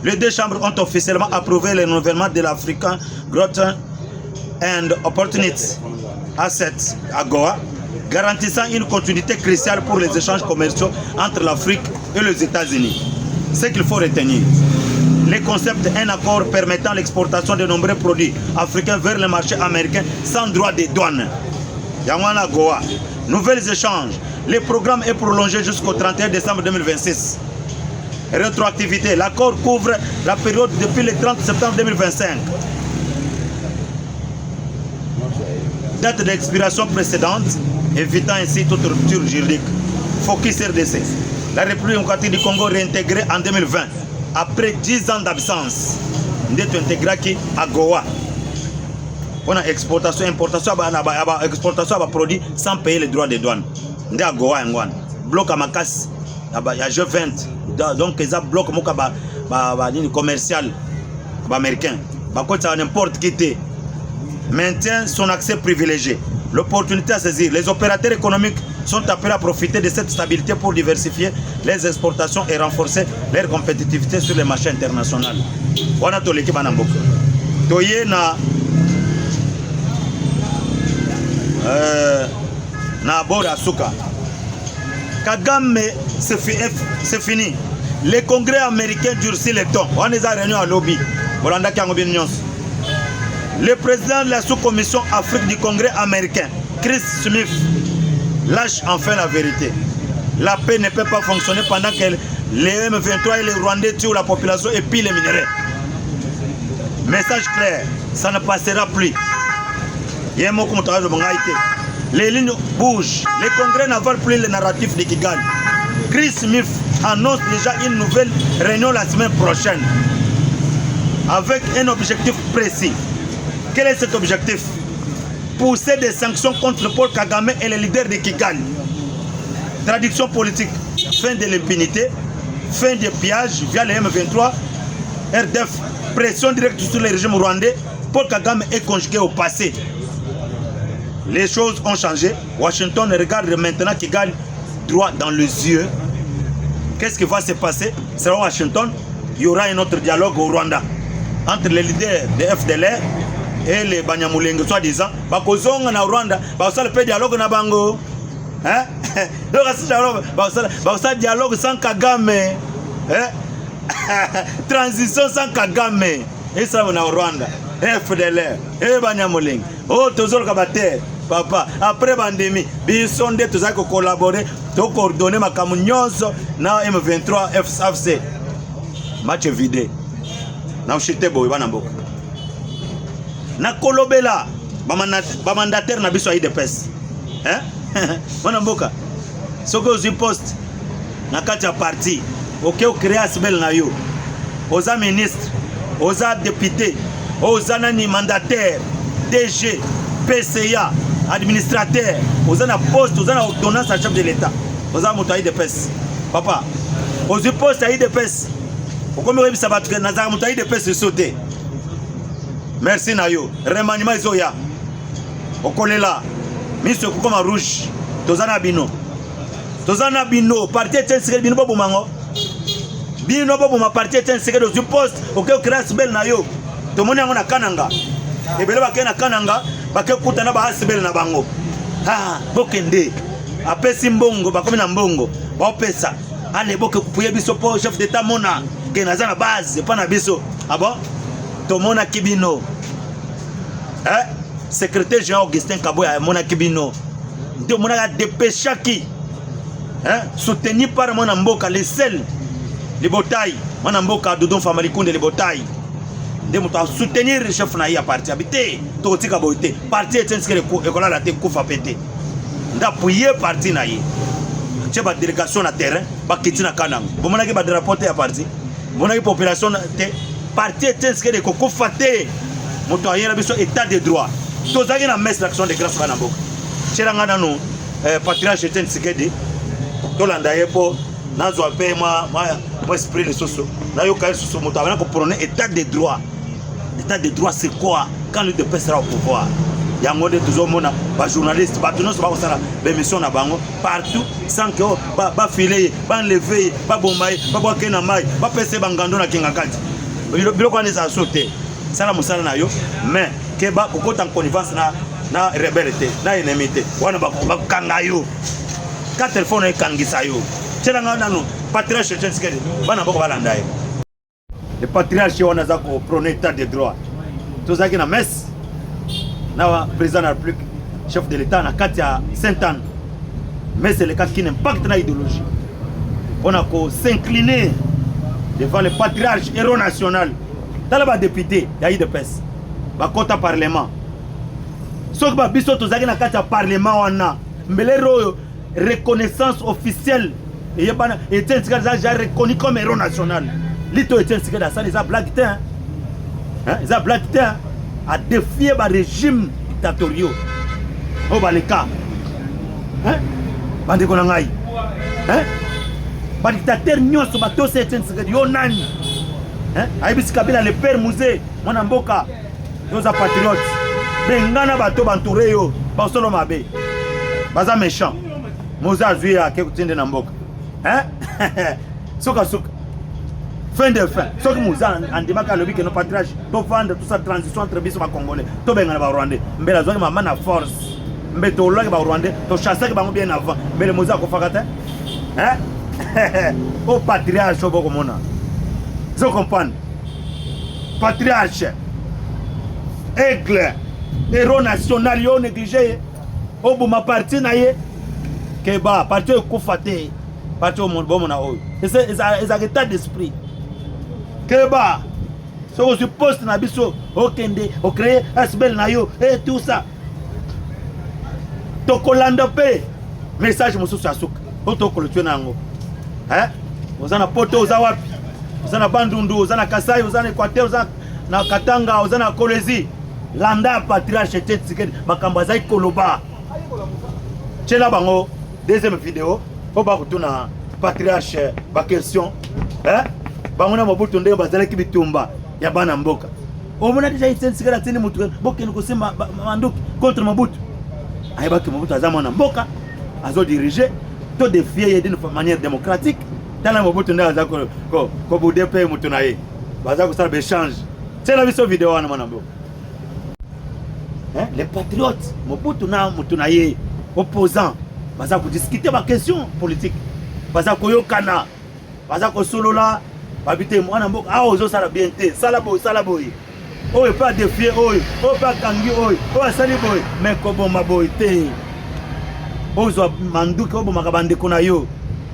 Les deux chambres ont officiellement approuvé le renouvellement de l'African Growth and Opportunity Assets à Goa, garantissant une continuité cruciale pour les échanges commerciaux entre l'Afrique et les États-Unis. Ce qu'il faut retenir, les concepts un accord permettant l'exportation de nombreux produits africains vers le marché américain sans droit de douane. Yamana Goa, nouvelles échanges. Le programme est prolongé jusqu'au 31 décembre 2026. Rétroactivité, l'accord couvre la période depuis le 30 septembre 2025. Date d'expiration précédente, évitant ainsi toute rupture juridique. Focus RDC. La République démocratique du Congo réintégrée en 2020, après 10 ans d'absence, d'être intégrée à Goa. On a exportation, importation, exportation de produits sans payer les droits de douane. On a Goa et Ngwan. Bloc à Makas, il y a G20. Donc, ils ont bloqué le commercial américain. N'importe qui maintient son accès privilégié. L'opportunité à saisir. Les opérateurs économiques sont appelés à profiter de cette stabilité pour diversifier les exportations et renforcer leur compétitivité sur les marchés internationaux. On a tout l'équipe en Amboka. Toye na Bora Souka. Kagame, c'est fini. Le Congrès américain durcit le ton. On les a réunis à lobby. Le président de la sous-commission Afrique du Congrès américain, Chris Smith, lâche enfin la vérité. La paix ne peut pas fonctionner pendant que les M23 et les Rwandais tuent la population et pillent les minerais. Message clair, ça ne passera plus. Les lignes bougent. Le Congrès n'avale plus le narratif de Kigali. Chris Smith annonce déjà une nouvelle réunion la semaine prochaine avec un objectif précis. Quel est cet objectif? Pousser des sanctions contre Paul Kagame et les leaders de Kigali. Traduction politique, fin de l'impunité, fin des pillages via les M23, RDF, pression directe sur le régime rwandais. Paul Kagame est conjugué au passé. Les choses ont changé. Washington regarde maintenant Kigali droit dans les yeux. Qu'est-ce qui va se passer? Selon Washington, il y aura un autre dialogue au Rwanda entre les leaders de FDLR et les Banyamulenge, soi-disant. Bakozonga na Rwanda, baosala pe dialogue na bango. Hein? Baosala dialogue sans Kagame. Hein? Transition sans Kagame. Et ça na Rwanda. FDLR, et Banyamulenge. Oh, tozol kabate. Papa, après pandémie, bisonde tous ko collaborer, to coordonner makamu nyonso na M23 FCC. Match vidé. Na uchite boy bana mboka. Na kolobela ba mandataire na biso IDPS. Hein? Bana mboka. Ce que vous poste na kati ya parti, OK, vous créez asbel na yo. Oza ministre, oza député, oza nani mandataire, DG, PCA, administrateur, oza na poste, oza na ordonnance à chef de l'État. Oza moto de pes. Papa, ozu poste à de pes. Pourquoi me ça va te nazar moto de pes sauter. Merci na yo. Remaniement zoya. Okolela. Miso kokoma rouge. Tozana bino. Tozana bino parti est secret bino bobo mango. Bino bobo ma parti est secret ozu poste. OK, créer bel na yo. To moni yango na kananga. Ebele ba na kananga, ba ke kutana ba asbel na bango. Ah, bokende. Apesi mbongo ba komi na mbongo. Ba opesa. Ane boke kupuye biso po chef d'état mona. Ke naza na base pa na biso. Ah bon? To mona kibino. Secrétaire général Augustin Kaboya mona kibino. De mona dépêcha qui? Soutenu par mon amboka les sel. Les botailles. Mon amboka Dodon Famalikunde les botailles. De moto soutenir le chef na ya parti habité. To tika boité. Parti est inscrit école la te kufa pété. D'appuyer parti na ye. C'est ba délégation na terrain, ba kitina kanang. Bon mona ki ba drapeau te ya parti. Mona ki population te parti est inscrit de koko faté. Moto ayera biso état de droit. To zaki na messe l'action de grâce bana mboka. Chelanga nanu patriarche Etienne Tshisekedi. To landa yepo nazo pe moi esprit de soso. Na yo ka soso moto abana ko prôner état de droit. L'état de droit c'est quoi quand le DP sera au pouvoir? Il y a un mode toujours mona ba journaliste ba tout non ba osala ba émission na bango partout sans que ba filer ba enlever ba bombaye ba boa kena mai ba pese bangando na kinga kati biloko ane za sauter sala musala na yo mais ke ba kokota en connivence na rebelité na enemité wana ba kanga yo ka téléphone e kangisa yo tshela nanu patriarche Tshisekedi bana boko balanda ye le patriarche wana za ko prôner état de droit tozaki na messe na président de la République chef de l'État na kati ya Sainte-Anne mais c'est le cas qui n'impacte na idéologie on a ko s'incliner devant le patriarche héros national tala ba député ya UDPS ba kota parlement soki ba biso tozaki na kati ya parlement wana mbelero reconnaissance officielle et yebana Etienne Tshisekedi déjà reconnu comme héros national lito Etienne Tshisekedi ça les a blagué hein ils a blagué à défier le régime dictatorial. Oh, bah, les cas. Hein? Bande Konangaï. Hein? Bah, dictateur Nyos, bah, tous ces Tshisekedi, yo nani. Hein? Aïbis Kabila, le père Mouzé, mon amboka, yo za patriote. Bengana, bah, to bantouré, yo, bah, solo mabe. Bah, ça méchant. Moza Zuya, Kekutinde Namboka. Hein? Soka, soka. Fin de fin. Ce que nous avons en débat à l'objet que nos patriarches doivent vendre toute cette transition entre les Congolais. Tout bien les Rwandais. Mais la zone maman a force. Mais tout le monde Rwandais. Tout chasseur qui va bien avant. Mais le Moussa Kofagate. Hein? Au patriarche au Bogomona. Vous comprenez? Patriarche. Aigle. Héros national. Yo négligé. Au bout ma partie naïe. Keba. Parti au Kofate. Parti au Mondbomona. C'est un état d'esprit. Keba, ce que je poste na biso, okende, o créer asbel na yo et tout ça. Tokolanda pe message mosusu asuka. Otokolo tue nango. Hein? Ozana poto ozawapi. Ozana Bandundu, ozana Kasai, ozana Equateur, ozana na Katanga, ozana Kolezi. Landa patriarche Tshisekedi bakamba zai koloba. Tshela bango deuxième vidéo, on va retourner patriarche ba question. Hein? Bangona Mobutu ndenge bazalaki bitumba ya bana mboka. Omona déjà Etienne Tshisekedi atini mutu boke nikosema manduki contre Mobutu. Ayebaki Mobutu azama na mboka, azo diriger, to défier d'une manière démocratique. Tala Mobutu ndenge azako ko budepe mutu na ye. Bazako sala échange. C'est la vidéo vidéo wana mwana mboka. Hein? Les patriotes, Mobutu na mutu na ye, opposants, bazako discuter ma question politique. Bazako yokana, bazako solola. Babité mwana mboka ah ozo sala bien te sala boy oh pas défier oh pas kangi oh sali boy mais kobo maboy te ozo manduki obo makabande kuna yo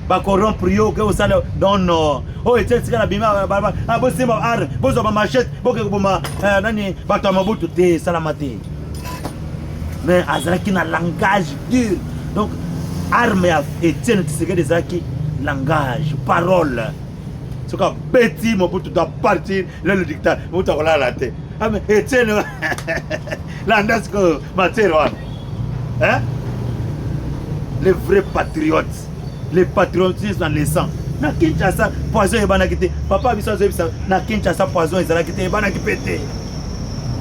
ba corrompre yo ke osala don no oh Tshisekedi na bima ah bo simba ar bozo ba machette boke koboma nani bato Mobutu te sala mate mais azalaki na langage dur donc arme ya Etienne Tshisekedi ezalaki langage, parole. Ce que Betty Mobutu doit partir, le dictat, Mobutu a la tête. Ah mais Etienne, l'andas que Mathieu, hein? Les vrais patriotes, les patriotistes dans les sangs. Na Kinshasa, poison est banakité. Papa Bissau Zebisa, na Kinshasa, poison est banakité, banakipété.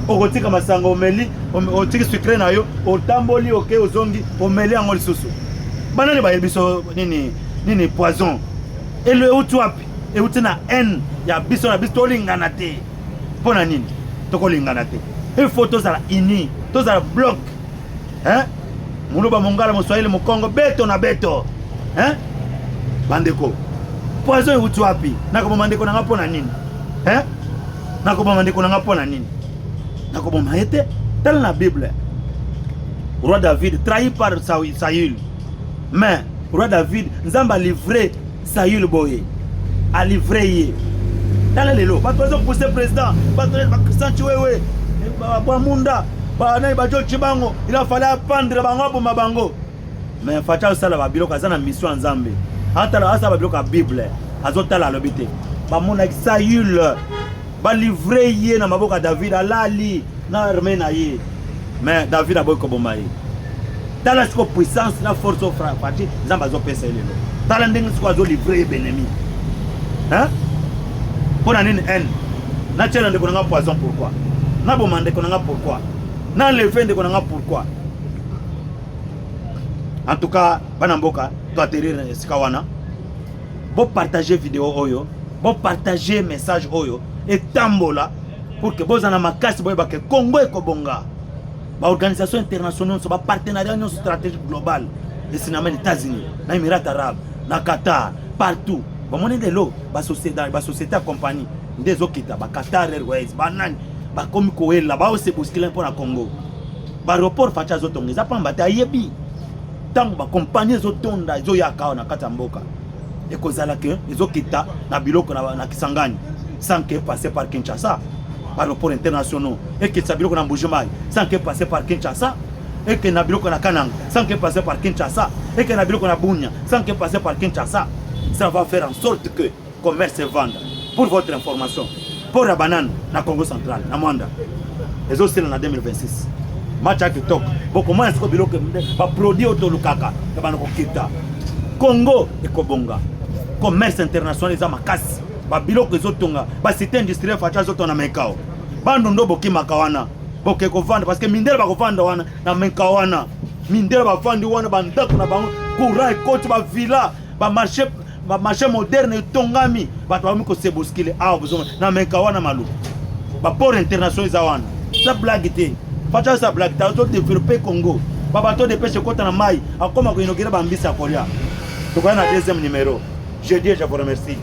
Okotika masanga omeli, otiki sucré na yo, otamboli oke ozongi, omeli angol susu. Banani ba yebiso nini poison. Et le outwapi, et outina haine, ya biso na biso lingana te. Pona nini? Toko lingana te. Il faut tous à la ini, tous à la bloc. Hein? Muluba Mongala Moswahili Mukongo beto na beto. Hein? Bandeko. Poison et outwapi. Nako mandeko na ngapona nini? Hein? Nako mandeko na ngapona nini? Nako maete tel la Bible. Roi David trahi par Saül. Mais roi David nzamba livré Saül boye. A livré yé. Dans les lots, pas besoin de pousser président, pas besoin de sentir wewe. Ba munda, ba na ba jo chibango, il a fallu apprendre bango pour mabango. Mais facha sala ba biloko azana mission nzambe. Atala asa ba biloko Bible. Azotala lobité. Ba mona Saül ba livré yé na maboka David alali na armée na yé. Mais David a boy ko bombaye. Dans la puissance, la force au frappé, nzamba zo pesa lelo. Tala ndenge siko azo livré benemi. Hein? Pour la haine. Naturellement, on a poison pourquoi? Na bomande qu'on a pourquoi? Na levé de qu'on a pourquoi? En tout cas, Banamboka doit atterrir Sikawana. Bon partager vidéo oyo, bon partager message oyo et tambola pour que vous en ma casse boy que Congo et Kobonga. Ba organisation internationale, ba partenariat stratégique global. Les cinémas des États-Unis, les Émirats arabes, na Qatar, partout. Ba monnaie de l'eau, ba société compagnie, des okita, ba Qatar Airways, ba nani, ba komi koela, ba ose boskile pour la Congo. Ba aéroport facha zotonga, za pamba ta yebi. Tant ba compagnie zotonda, zo yaka na katamboka. Et kozala que les okita na biloko na Kisangani, sans que passer par Kinshasa, par aéroport international, et que ça biloko na Mbujimai, sans que passer par Kinshasa. Et que na biloko na Kananga, sans que passer par Kinshasa, et que na biloko na Bunia, sans que passer par Kinshasa. Ça va faire en sorte que le commerce se vende. Pour votre information, pour la banane, na Congo central, na Mwanda, les autres c'est en 2026. Match à Kitok, beaucoup moins de biloko va produire au Lukaka, et va nous quitter. Congo et Kobonga, commerce international, les amakas, va biloko les autres, va cité industriel, facha zoto na Mekao, bandondo boki makawana. Boke ko vendre parce que mindele ba ko vendre wana na menkawana mindele ba vendre wana bandako na bango courant coach ba villa ba marché moderne tongami ba to amiko se boskile a besoin na menkawana malu ba port international za wana ça blague te facha ça blague ta to développer Congo ba bateau de pêche kota na mai akoma ko inogera ba mbisa Korea to kwa na deuxième numéro je dis je vous remercie.